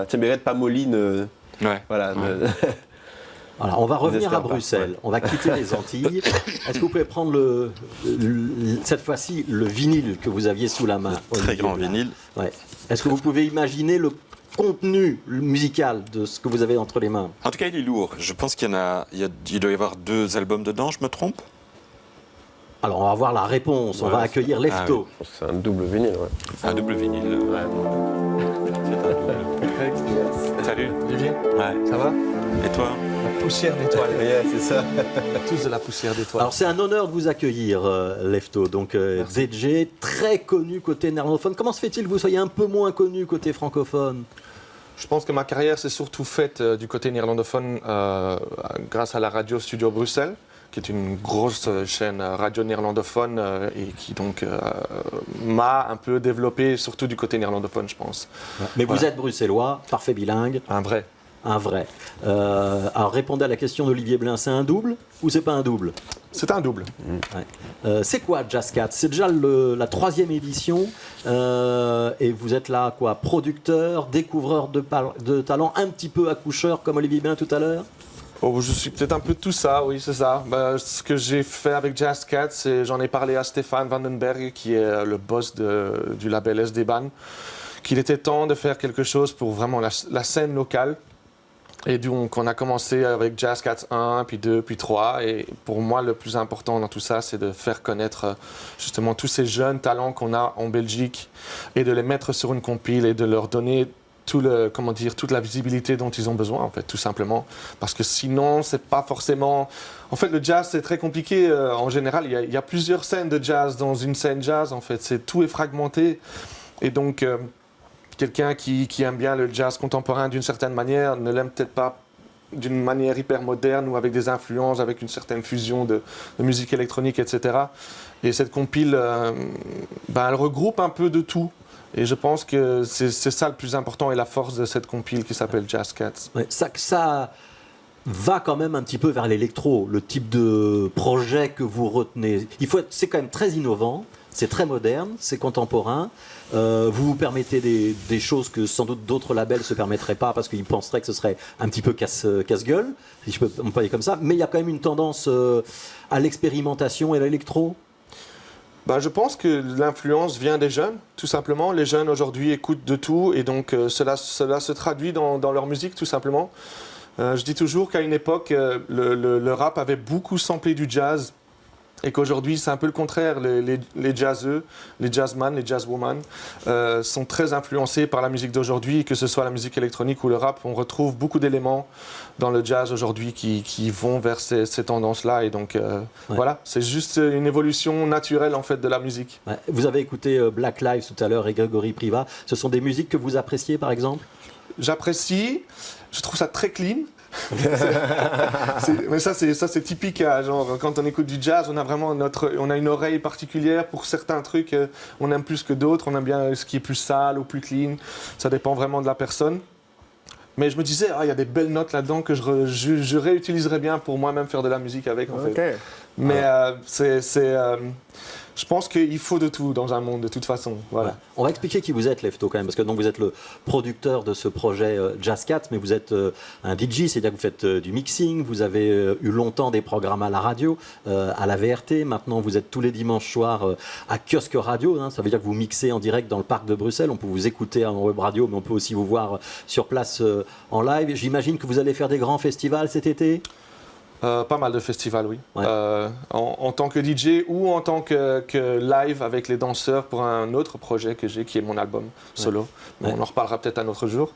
Tiembered pas moline. Voilà. Voilà, on va revenir à Bruxelles, on va quitter les Antilles. Est-ce que vous pouvez prendre cette fois-ci le vinyle que vous aviez sous la main? Très grand vinyle. Ouais. Est-ce que vous pouvez imaginer le contenu musical de ce que vous avez entre les mains? En tout cas, il est lourd. Je pense qu'il doit y avoir 2 albums dedans, je me trompe? Alors, on va voir la réponse. On va accueillir Lefto. C'est un double vinyle, Un double vinyle. C'est un double. Salut. Olivier, Ouais. ça va? Et toi? La poussière d'étoiles. c'est ça. Tous de la poussière d'étoiles. Alors, c'est un honneur de vous accueillir, Lefto. Donc, DJ, très connu côté néerlandophone. Comment se fait-il que vous soyez un peu moins connu côté francophone? Je pense que ma carrière s'est surtout faite du côté néerlandophone grâce à la radio Studio Bruxelles, qui est une grosse chaîne radio néerlandophone et qui donc m'a un peu développé, surtout du côté néerlandophone, je pense. Mais vous êtes bruxellois, parfait bilingue. Un vrai. Un vrai. Alors, répondez à la question d'Olivier Blin, c'est un double ou c'est pas un double? C'est un double. C'est quoi Jazz Cats? C'est déjà la 3e édition et vous êtes là quoi, producteur, découvreur de talent, un petit peu accoucheur comme Olivier Blin tout à l'heure? Oh, je suis peut-être un peu tout ça, oui, c'est ça. Ce que j'ai fait avec Jazz Cats, j'en ai parlé à Stéphane Vandenberg, qui est le boss du label SD-Ban, qu'il était temps de faire quelque chose pour vraiment la scène locale. Et donc, on a commencé avec Jazz Cats 1, puis 2, puis 3. Et pour moi, le plus important dans tout ça, c'est de faire connaître justement tous ces jeunes talents qu'on a en Belgique et de les mettre sur une compile et de leur donner toute la visibilité dont ils ont besoin, en fait, tout simplement. Parce que sinon, c'est pas forcément... En fait, le jazz, c'est très compliqué. En général, il y a plusieurs scènes de jazz dans une scène jazz, en fait. Tout est fragmenté. Et donc... quelqu'un qui aime bien le jazz contemporain d'une certaine manière ne l'aime peut-être pas d'une manière hyper moderne ou avec des influences, avec une certaine fusion de musique électronique, etc. Et cette compile, elle regroupe un peu de tout. Et je pense que c'est ça le plus important et la force de cette compile qui s'appelle Jazz Cats. Ouais, ça va quand même un petit peu vers l'électro, le type de projet que vous retenez. C'est quand même très innovant, c'est très moderne, c'est contemporain. Vous vous permettez des choses que sans doute d'autres labels ne se permettraient pas parce qu'ils penseraient que ce serait un petit peu casse-gueule, si je peux employer comme ça. Mais il y a quand même une tendance à l'expérimentation et à l'électro. Je pense que l'influence vient des jeunes, tout simplement. Les jeunes aujourd'hui écoutent de tout et donc cela se traduit dans leur musique, tout simplement. Je dis toujours qu'à une époque, le rap avait beaucoup samplé du jazz et qu'aujourd'hui, c'est un peu le contraire. Les jazzeux, les jazzman, les jazzwoman sont très influencés par la musique d'aujourd'hui, que ce soit la musique électronique ou le rap. On retrouve beaucoup d'éléments dans le jazz aujourd'hui qui vont vers ces tendances-là. Et donc, voilà, c'est juste une évolution naturelle, en fait, de la musique. Ouais. Vous avez écouté Black Lives tout à l'heure et Grégory Priva. Ce sont des musiques que vous appréciez, par exemple ? J'apprécie, je trouve ça très clean. Mais ça c'est typique, genre quand on écoute du jazz, on a vraiment on a une oreille particulière pour certains trucs, on aime plus que d'autres, on aime bien ce qui est plus sale ou plus clean, ça dépend vraiment de la personne. Mais je me disais, il y a des belles notes là-dedans que je réutiliserais bien pour moi-même faire de la musique avec, en fait. Mais je pense qu'il faut de tout dans un monde, de toute façon. Voilà. Ouais. On va expliquer qui vous êtes, Lefto, quand même, parce que donc, vous êtes le producteur de ce projet Jazz Cats, mais vous êtes un DJ, c'est-à-dire que vous faites du mixing, vous avez eu longtemps des programmes à la radio, à la VRT, maintenant vous êtes tous les dimanches soirs à Kiosque Radio, hein, ça veut dire que vous mixez en direct dans le parc de Bruxelles, on peut vous écouter en web radio, mais on peut aussi vous voir sur place en live. J'imagine que vous allez faire des grands festivals cet été ? Pas mal de festivals, oui. Ouais. En tant que DJ ou en tant que live avec les danseurs pour un autre projet que j'ai, qui est mon album solo. Ouais. On en reparlera peut-être un autre jour.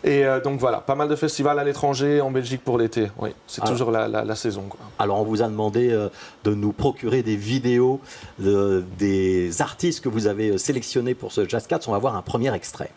Et donc voilà, pas mal de festivals à l'étranger, en Belgique pour l'été. Oui, c'est toujours la saison, quoi. Alors on vous a demandé de nous procurer des vidéos des artistes que vous avez sélectionnés pour ce Jazz Cats. On va voir un premier extrait.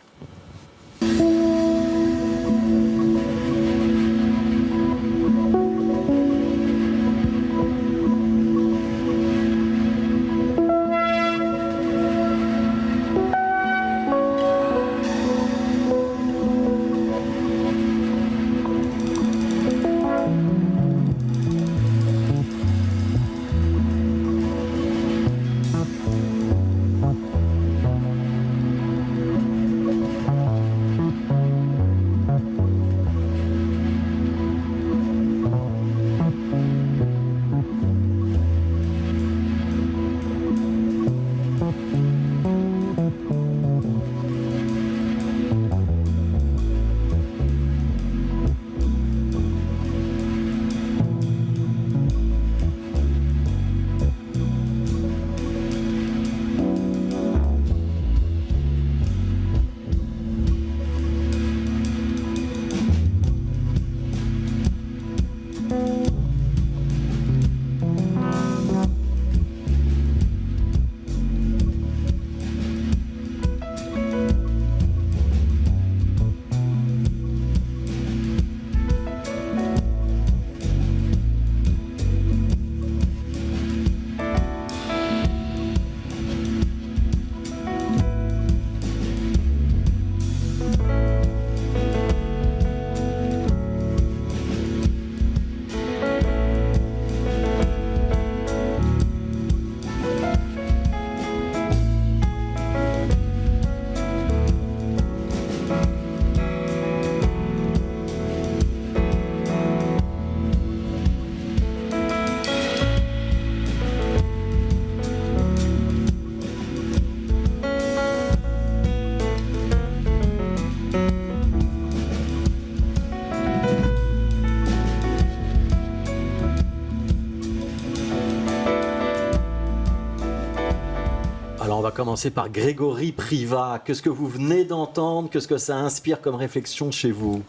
On va commencer par Grégory Priva. Qu'est-ce que vous venez d'entendre? Qu'est-ce que ça inspire comme réflexion chez vous?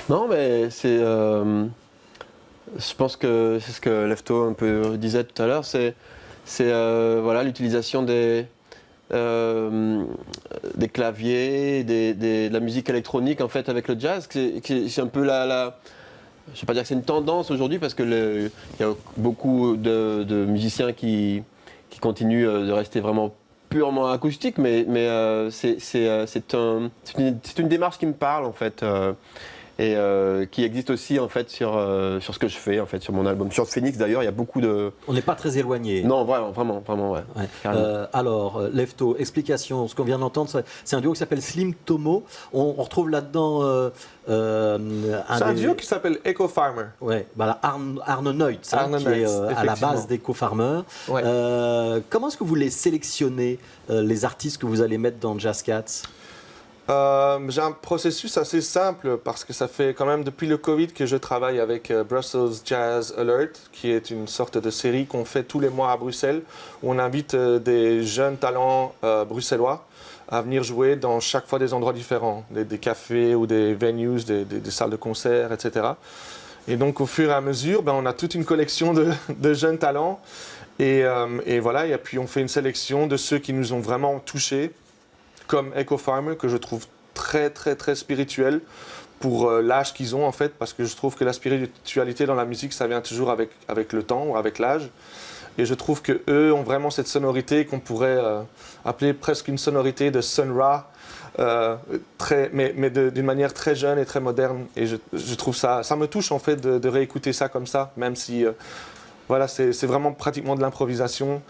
Non, mais c'est. Je pense que c'est ce que Lefto un peu disait tout à l'heure. C'est voilà, l'utilisation des des claviers, de la musique électronique en fait avec le jazz. C'est un peu je ne vais pas dire que c'est une tendance aujourd'hui parce que il y a beaucoup de musiciens qui continuent de rester vraiment purement acoustique, mais c'est une démarche qui me parle en fait. Et qui existe aussi en fait sur ce que je fais en fait sur mon album. Sur Phoenix d'ailleurs, il y a beaucoup de. On n'est pas très éloigné. Non, vraiment, ouais. Ouais. Alors, Lefto, explication. Ce qu'on vient d'entendre, c'est un duo qui s'appelle Slim Tomo. On retrouve là-dedans C'est un duo qui s'appelle Echo Farmer. Ouais, bah, Arne Neutz, Arne qui est Neutz, à la effectivement. base d'Echo Farmer. Ouais. Comment est-ce que vous les sélectionnez, les artistes que vous allez mettre dans Jazz Cats? J'ai un processus assez simple parce que ça fait quand même depuis le Covid que je travaille avec Brussels Jazz Alert, qui est une sorte de série qu'on fait tous les mois à Bruxelles, où on invite des jeunes talents bruxellois à venir jouer dans chaque fois des endroits différents, des cafés ou des venues, des salles de concert, etc. Et donc au fur et à mesure, on a toute une collection de jeunes talents et voilà, et puis on fait une sélection de ceux qui nous ont vraiment touchés, comme Echo Farmer, que je trouve très très très spirituel pour l'âge qu'ils ont en fait, parce que je trouve que la spiritualité dans la musique, ça vient toujours avec le temps ou avec l'âge. Et je trouve qu'eux ont vraiment cette sonorité qu'on pourrait appeler presque une sonorité de Sun Ra, mais d'une manière très jeune et très moderne. Et je trouve ça me touche en fait de réécouter ça comme ça, même si voilà, c'est vraiment pratiquement de l'improvisation.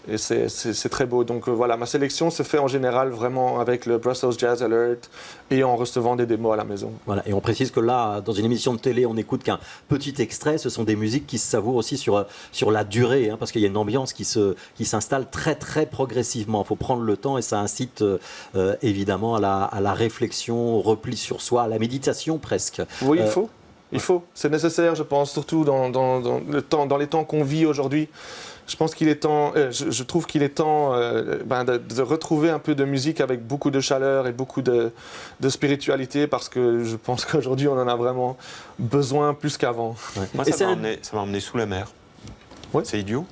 Et c'est très beau. Donc voilà, ma sélection se fait en général vraiment avec le Brussels Jazz Alert et en recevant des démos à la maison. Voilà, et on précise que là, dans une émission de télé, on n'écoute qu'un petit extrait. Ce sont des musiques qui se savourent aussi sur la durée, parce qu'il y a une ambiance qui s'installe très très progressivement. Il faut prendre le temps et ça incite évidemment à la réflexion, au repli sur soi, à la méditation presque. Oui, il faut. C'est nécessaire, je pense, surtout dans les temps qu'on vit aujourd'hui. Je pense qu'il est temps, je trouve qu'il est temps de retrouver un peu de musique avec beaucoup de chaleur et beaucoup de spiritualité, parce que je pense qu'aujourd'hui on en a vraiment besoin plus qu'avant. Ouais. Moi, Et ça m'a emmené sous la mer. Ouais. C'est idiot.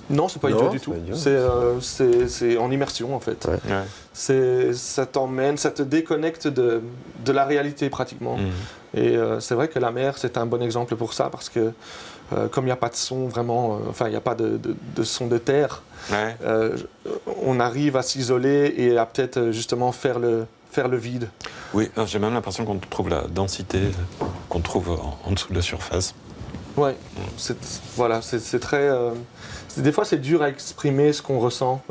Non, c'est pas Non, idiot du c'est tout. pas idiot. C'est en immersion en fait. Ouais. Ouais. Ça t'emmène, ça te déconnecte de la réalité pratiquement. Et c'est vrai que la mer, c'est un bon exemple pour ça, parce que comme il n'y a pas de son vraiment, il n'y a pas de son de terre, Ouais. on arrive à s'isoler et à peut-être justement faire le vide. Oui, j'ai même l'impression qu'on trouve la densité qu'on trouve en dessous de la surface. Ouais, c'est très. Des fois, c'est dur à exprimer ce qu'on ressent,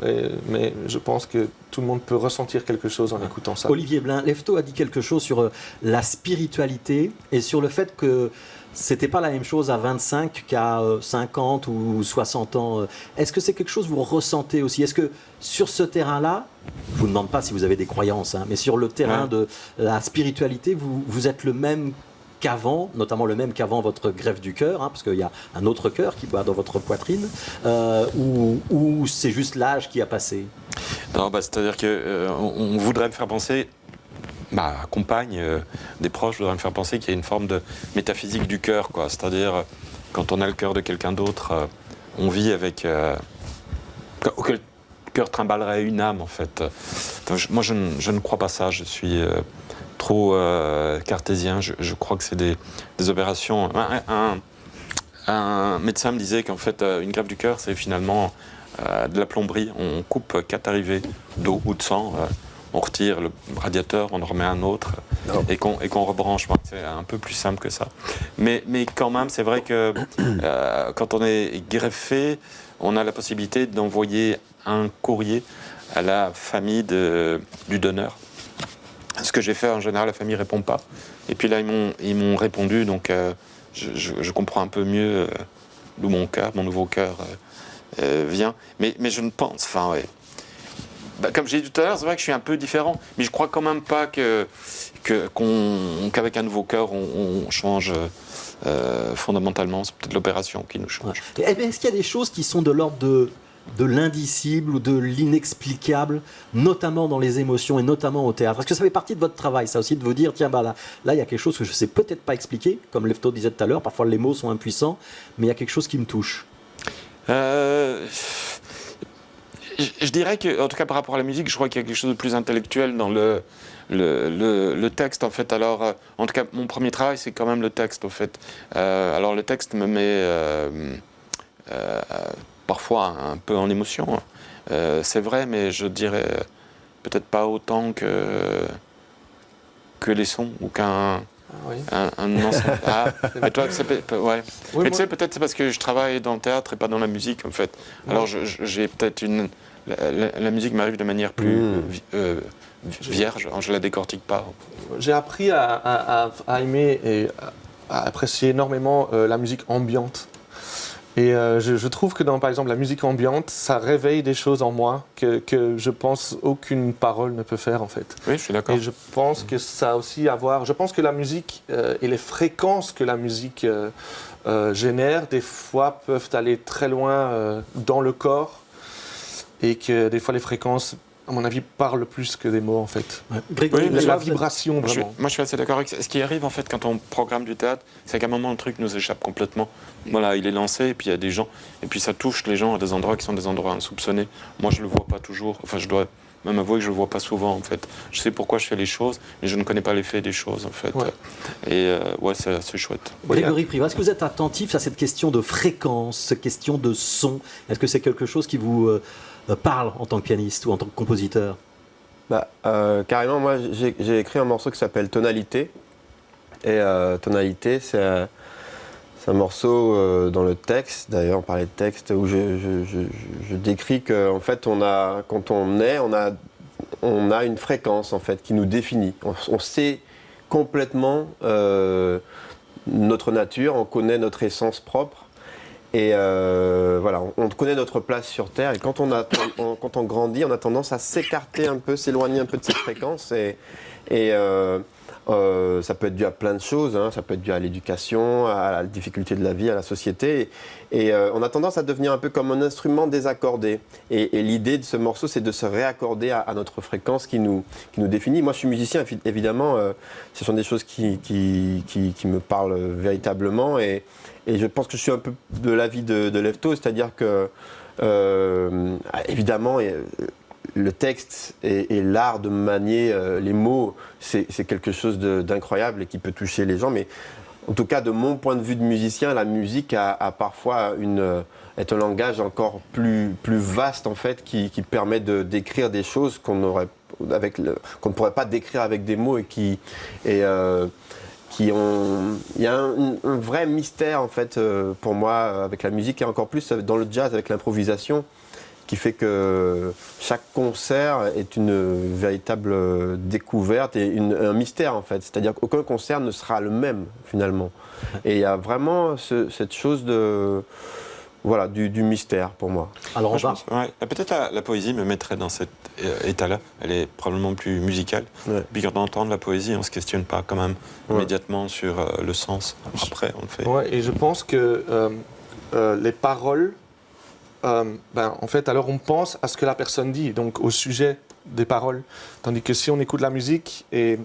mais je pense que tout le monde peut ressentir quelque chose en écoutant ça. Olivier Blin, Lefto a dit quelque chose sur la spiritualité et sur le fait que c'était pas la même chose à 25 qu'à 50 ou 60 ans. Est-ce que c'est quelque chose que vous ressentez aussi? Est-ce que sur ce terrain-là, je vous demande pas si vous avez des croyances, mais sur le terrain de la spiritualité, vous êtes le même qu'avant, notamment le même qu'avant votre greffe du cœur, parce qu'il y a un autre cœur qui bat dans votre poitrine, ou c'est juste l'âge qui a passé? Non, c'est-à-dire qu'on voudrait me faire penser, ma compagne, des proches voudraient me faire penser qu'il y a une forme de métaphysique du cœur, quoi. C'est-à-dire, quand on a le cœur de quelqu'un d'autre, on vit avec... que le cœur trimballerait une âme, en fait. Donc, moi, je ne crois pas ça. Je suis trop cartésien. Je crois que c'est des opérations... Un médecin me disait qu'en fait, une greffe du cœur, c'est finalement de la plomberie. On coupe 4 arrivées d'eau ou de sang. On retire le radiateur, on en remet un autre et qu'on rebranche. C'est un peu plus simple que ça. Mais quand même, c'est vrai que quand on est greffé, on a la possibilité d'envoyer un courrier à la famille du donneur. Ce que j'ai fait, en général, la famille ne répond pas. Et puis là, ils m'ont répondu, donc je comprends un peu mieux d'où mon nouveau cœur vient. Mais je ne pense... Enfin, ouais. Comme j'ai dit tout à l'heure, c'est vrai que je suis un peu différent, mais je crois quand même pas qu'avec un nouveau cœur, on change fondamentalement. C'est peut-être l'opération qui nous change. Ouais. Est-ce qu'il y a des choses qui sont de l'ordre de l'indicible ou de l'inexplicable, notamment dans les émotions et notamment au théâtre? Parce que ça fait partie de votre travail, ça aussi, de vous dire, tiens, là, il y a quelque chose que je ne sais peut-être pas expliquer, comme Lefto disait tout à l'heure, parfois les mots sont impuissants, mais il y a quelque chose qui me touche. Je dirais que, en tout cas par rapport à la musique, je crois qu'il y a quelque chose de plus intellectuel dans le texte, en fait. Alors, en tout cas, mon premier travail, c'est quand même le texte, en fait. Alors, le texte me met parfois un peu en émotion. C'est vrai, mais je dirais peut-être pas autant que les sons ou qu'un... Oui. Un ensemble. Ah, mais toi, ouais. Oui, Mais tu sais, peut-être c'est parce que je travaille dans le théâtre et pas dans la musique, en fait. Alors, j'ai peut-être la musique m'arrive de manière plus vierge, je la décortique pas. J'ai appris à aimer et à apprécier énormément la musique ambiante. Et je trouve que par exemple, la musique ambiante, ça réveille des choses en moi que je pense aucune parole ne peut faire, en fait. Oui, je suis d'accord. Et je pense que ça a aussi à voir... Je pense que la musique et les fréquences que la musique génère, des fois, peuvent aller très loin dans le corps. Et que des fois, les fréquences, à mon avis, parlent plus que des mots, en fait. Ouais. Grégory, Oui, mais La vibration, vraiment. Moi, je suis assez d'accord avec ça. Ce qui arrive, en fait, quand on programme du théâtre, c'est qu'à un moment, le truc nous échappe complètement. Voilà, il est lancé, et puis il y a des gens, et puis ça touche les gens à des endroits qui sont des endroits insoupçonnés. Moi, je le vois pas toujours. Enfin, je dois même avouer que je le vois pas souvent, en fait. Je sais pourquoi je fais les choses, mais je ne connais pas l'effet des choses, en fait. Ouais. Et ouais, c'est assez chouette. Grégory Privat, est-ce que vous êtes attentif à cette question de fréquence, cette question de son? Est-ce que c'est quelque chose qui vous parle en tant que pianiste ou en tant que compositeur? Carrément, moi j'ai écrit un morceau qui s'appelle Tonalité. Et Tonalité, c'est un morceau dans le texte, d'ailleurs on parlait de texte, où je décris qu'en fait quand on a une fréquence en fait qui nous définit. On sait complètement notre nature, on connaît notre essence propre. Et voilà, on connaît notre place sur Terre, et quand on grandit, on a tendance à s'écarter un peu, s'éloigner un peu de cette fréquence, et ça peut être dû à plein de choses, hein. Ça peut être dû à l'éducation, à la difficulté de la vie, à la société, et on a tendance à devenir un peu comme un instrument désaccordé. Et l'idée de ce morceau, c'est de se réaccorder à notre fréquence qui nous définit. Moi, je suis musicien, évidemment, ce sont des choses qui me parlent véritablement, et je pense que je suis un peu de l'avis de Lefto, c'est-à-dire que, évidemment, le texte et l'art de manier les mots, c'est quelque chose d'incroyable et qui peut toucher les gens. Mais en tout cas, de mon point de vue de musicien, la musique a parfois est un langage encore plus vaste, en fait, qui permet de décrire des choses qu'on ne pourrait pas décrire avec des mots, il y a un vrai mystère, en fait, pour moi, avec la musique, et encore plus dans le jazz, avec l'improvisation, qui fait que chaque concert est une véritable découverte et un mystère, en fait. C'est-à-dire qu'aucun concert ne sera le même, finalement. Et il y a vraiment cette chose du mystère, pour moi. Alors, peut-être la poésie me mettrait dans cet état-là. Elle est probablement plus musicale. Ouais. Puis quand on entend de la poésie, on ne se questionne pas quand même immédiatement sur le sens. Après, on le fait. Ouais, et je pense que les paroles, en fait, alors on pense à ce que la personne dit, donc au sujet des paroles. Tandis que si on écoute la musique et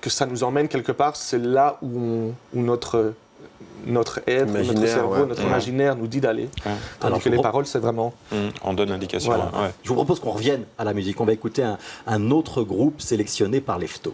que ça nous emmène quelque part, c'est là où notre être, notre cerveau, notre imaginaire nous dit d'aller. Ouais. Tandis que les paroles, c'est vraiment... On donne l'indication. Voilà. Ouais. je vous propose qu'on revienne à la musique. On va écouter un autre groupe sélectionné par Lefto.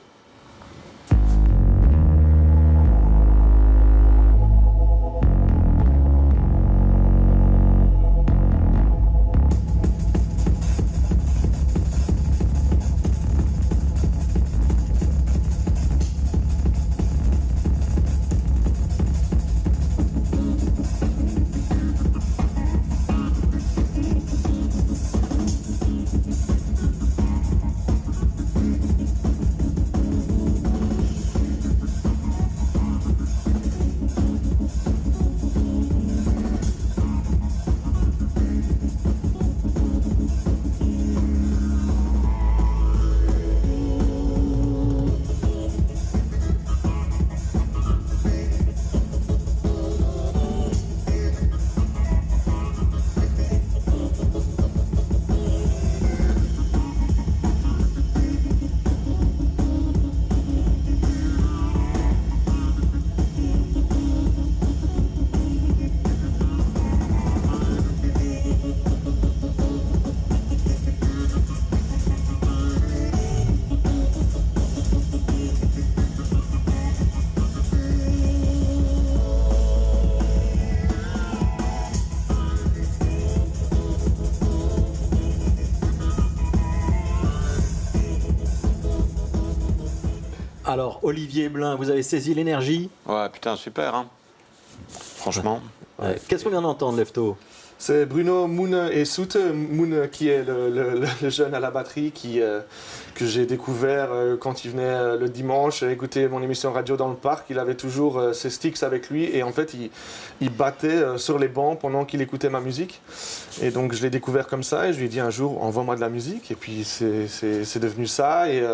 Alors, Olivier Blin, vous avez saisi l'énergie. Ouais, putain, super, hein. Franchement. Qu'est-ce qu'on vient d'entendre, Lefto? C'est Bruno Moon et Soute. Moon qui est le jeune à la batterie que j'ai découvert quand il venait le dimanche écouter mon émission radio dans le parc. Il avait toujours ses sticks avec lui et en fait il battait sur les bancs pendant qu'il écoutait ma musique. Et donc je l'ai découvert comme ça et je lui ai dit un jour envoie-moi de la musique et puis c'est devenu ça. Et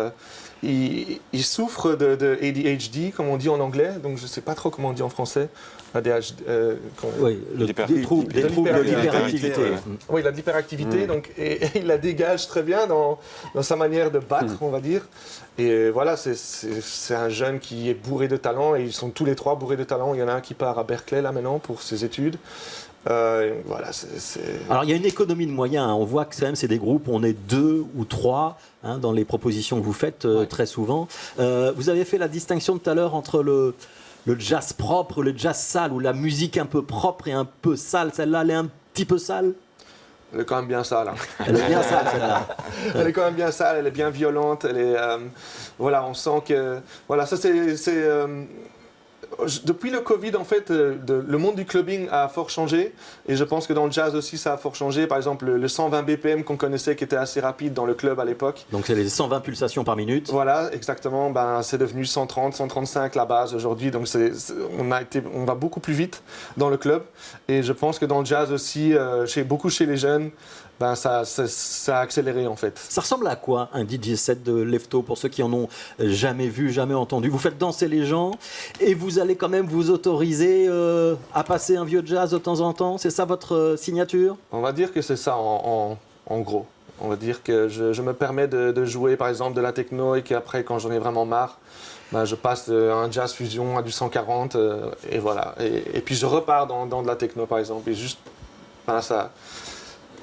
il souffre de ADHD comme on dit en anglais, donc je ne sais pas trop comment on dit en français. Oui, des troubles de l'hyperactivité. Oui, il a de l'hyperactivité, donc, et il la dégage très bien dans sa manière de battre, on va dire. Et voilà, c'est un jeune qui est bourré de talent, et ils sont tous les trois bourrés de talent. Il y en a un qui part à Berkeley, là, maintenant, pour ses études. Voilà, Alors, il y a une économie de moyens. Hein. On voit que c'est des groupes où on est 2 ou 3 hein, dans les propositions que vous faites très souvent. Vous avez fait la distinction tout à l'heure entre le jazz propre, le jazz sale, ou la musique un peu propre et un peu sale. Celle-là, elle est un petit peu sale. Elle est quand même bien sale. Hein. Elle est bien sale, celle-là. Elle est quand même bien sale, elle est bien violente. Elle est, voilà, on sent que... Voilà, ça c'est depuis le Covid, en fait, le monde du clubbing a fort changé. Et je pense que dans le jazz aussi, ça a fort changé. Par exemple, le 120 BPM qu'on connaissait, qui était assez rapide dans le club à l'époque. Donc, c'est les 120 pulsations par minute. Voilà, exactement. Ben, c'est devenu 130, 135 la base aujourd'hui. Donc, on va beaucoup plus vite dans le club. Et je pense que dans le jazz aussi, beaucoup chez les jeunes, ben ça a accéléré en fait. Ça ressemble à quoi un DJ set de Lefto pour ceux qui en ont jamais vu, jamais entendu? Vous faites danser les gens et vous allez quand même vous autoriser à passer un vieux jazz de temps en temps? C'est ça votre signature? On va dire que c'est ça en gros. On va dire que je me permets de jouer par exemple de la techno et qu'après quand j'en ai vraiment marre, ben, je passe un jazz fusion à du 140 et voilà. Et puis je repars dans de la techno par exemple et juste ben,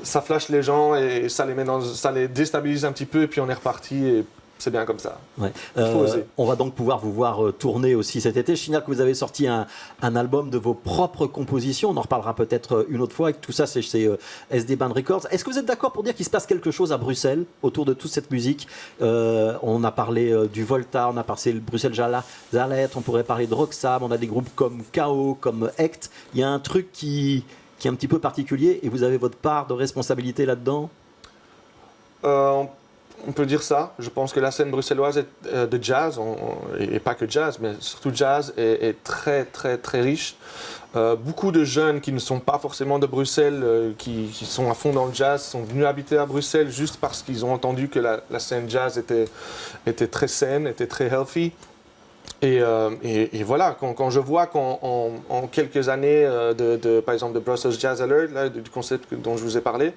ça flash les gens et ça les déstabilise un petit peu et puis on est reparti et c'est bien comme ça. Ouais. Faut oser. On va donc pouvoir vous voir tourner aussi cet été. Je signale que vous avez sorti un album de vos propres compositions. On en reparlera peut-être une autre fois. Tout ça, c'est chez SD Band Records. Est-ce que vous êtes d'accord pour dire qu'il se passe quelque chose à Bruxelles autour de toute cette musique? On a parlé du Volta, on a parlé de Bruxelles Zalet, on pourrait parler de Roxam, on a des groupes comme KO, comme Ect. Il y a un truc qui est un petit peu particulier et vous avez votre part de responsabilité là-dedans? On peut dire ça. Je pense que la scène bruxelloise de jazz, et pas que jazz, mais surtout jazz, est très très très riche. Beaucoup de jeunes qui ne sont pas forcément de Bruxelles, qui sont à fond dans le jazz, sont venus habiter à Bruxelles juste parce qu'ils ont entendu que la scène jazz était très saine, était très healthy. Et voilà, quand je vois qu'en quelques années, par exemple de Brussels Jazz Alert, là, du concept dont je vous ai parlé,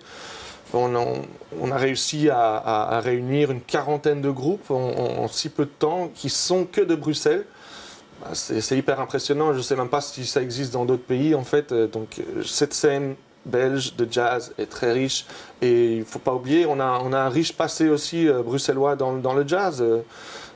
on a réussi à réunir une quarantaine de groupes en si peu de temps qui sont que de Bruxelles. C'est hyper impressionnant, je ne sais même pas si ça existe dans d'autres pays en fait. Donc cette scène belge de jazz est très riche et il ne faut pas oublier, on a un riche passé aussi bruxellois dans le jazz.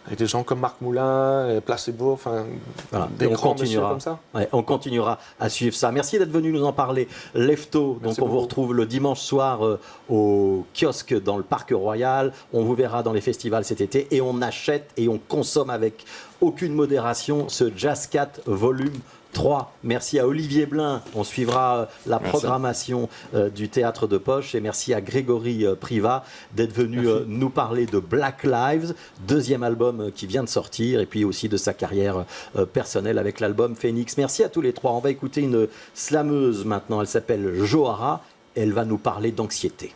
Avec des gens comme Marc Moulin, Placebo, enfin, voilà. des grands messieurs comme ça. Ouais, on continuera à suivre ça. Merci d'être venu nous en parler. Lefto, donc on vous retrouve le dimanche soir au kiosque dans le Parc Royal. On vous verra dans les festivals cet été et on achète et on consomme avec aucune modération ce Jazz Cat volume 3. Merci à Olivier Blin. On suivra la programmation du Théâtre de Poche. Et merci à Grégory Privat d'être venu nous parler de Black Lives, deuxième album qui vient de sortir, et puis aussi de sa carrière personnelle avec l'album Phoenix. Merci à tous les trois. On va écouter une slameuse maintenant. Elle s'appelle Johara. Elle va nous parler d'anxiété.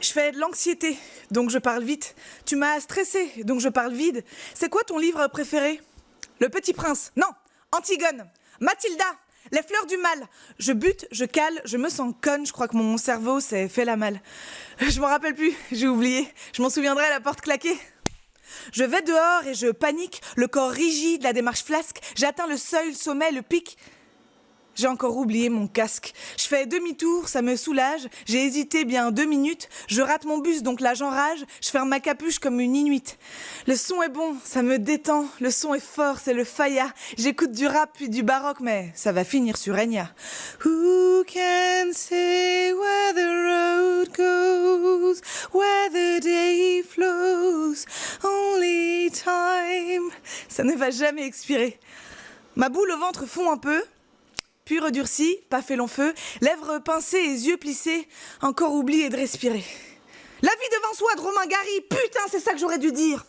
Je fais de l'anxiété, donc je parle vite. Tu m'as stressé, donc je parle vide. C'est quoi ton livre préféré? Le Petit Prince. Non, Antigone. Mathilda. Les fleurs du mal. Je bute, je cale, je me sens conne. Je crois que mon cerveau s'est fait la malle. Je m'en rappelle plus, j'ai oublié. Je m'en souviendrai à la porte claquée. Je vais dehors et je panique, le corps rigide, la démarche flasque. J'atteins le seuil, le sommet, le pic. j'ai encore oublié mon casque. Je fais demi-tour, ça me soulage. J'ai hésité bien 2 minutes. Je rate mon bus, donc là j'enrage. Je ferme ma capuche comme une inuite. Le son est bon, ça me détend. Le son est fort, c'est le faya. J'écoute du rap puis du baroque, mais ça va finir sur Enya. Who can say where the road goes, where the day flows, only time. Ça ne va jamais expirer. Ma boule au ventre fond un peu, puis redurcie, pas fait long feu, lèvres pincées et yeux plissés, encore oublié de respirer. La vie devant soi de Romain Gary, putain, c'est ça que j'aurais dû dire.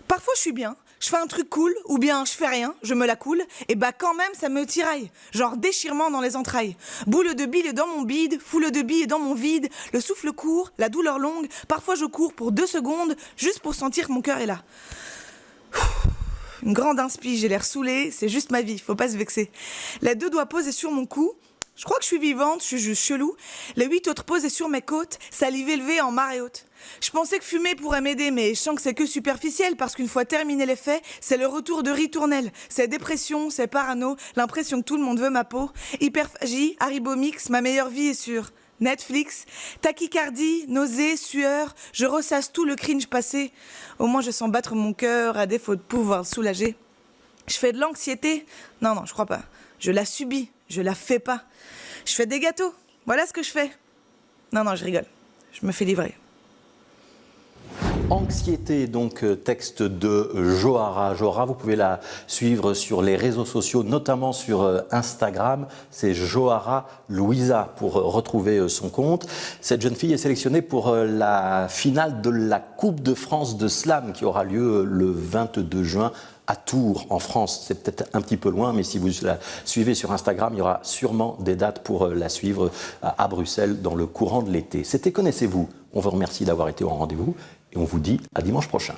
Parfois je suis bien, je fais un truc cool, ou bien je fais rien, je me la coule, et bah quand même ça me tiraille, genre déchirement dans les entrailles. Boule de bile dans mon bide, foule de billes dans mon vide, le souffle court, la douleur longue, parfois je cours pour 2 secondes, juste pour sentir que mon cœur est là. Une grande inspi, j'ai l'air saoulée, c'est juste ma vie, faut pas se vexer. Les 2 doigts posés sur mon cou, je crois que je suis vivante, je suis juste chelou. Les 8 autres posés sur mes côtes, salive élevée en marée haute. Je pensais que fumer pourrait m'aider, mais je sens que c'est que superficiel, parce qu'une fois terminé les faits, c'est le retour de ritournelle. C'est dépression, c'est parano, l'impression que tout le monde veut ma peau. Hyperphagie, Haribomix, ma meilleure vie est sûre. Netflix, tachycardie, nausée, sueur, je ressasse tout le cringe passé. Au moins je sens battre mon cœur à défaut de pouvoir le soulager. Je fais de l'anxiété? Non, je crois pas. Je la subis, je la fais pas. Je fais des gâteaux, voilà ce que je fais. Non, je rigole, je me fais livrer. Anxiété, donc texte de Johara. Johara, vous pouvez la suivre sur les réseaux sociaux, notamment sur Instagram. C'est Johara Louisa pour retrouver son compte. Cette jeune fille est sélectionnée pour la finale de la Coupe de France de slam qui aura lieu le 22 juin à Tours, en France. C'est peut-être un petit peu loin, mais si vous la suivez sur Instagram, il y aura sûrement des dates pour la suivre à Bruxelles dans le courant de l'été. C'était Connaissez-vous. On vous remercie d'avoir été au rendez-vous et on vous dit à dimanche prochain.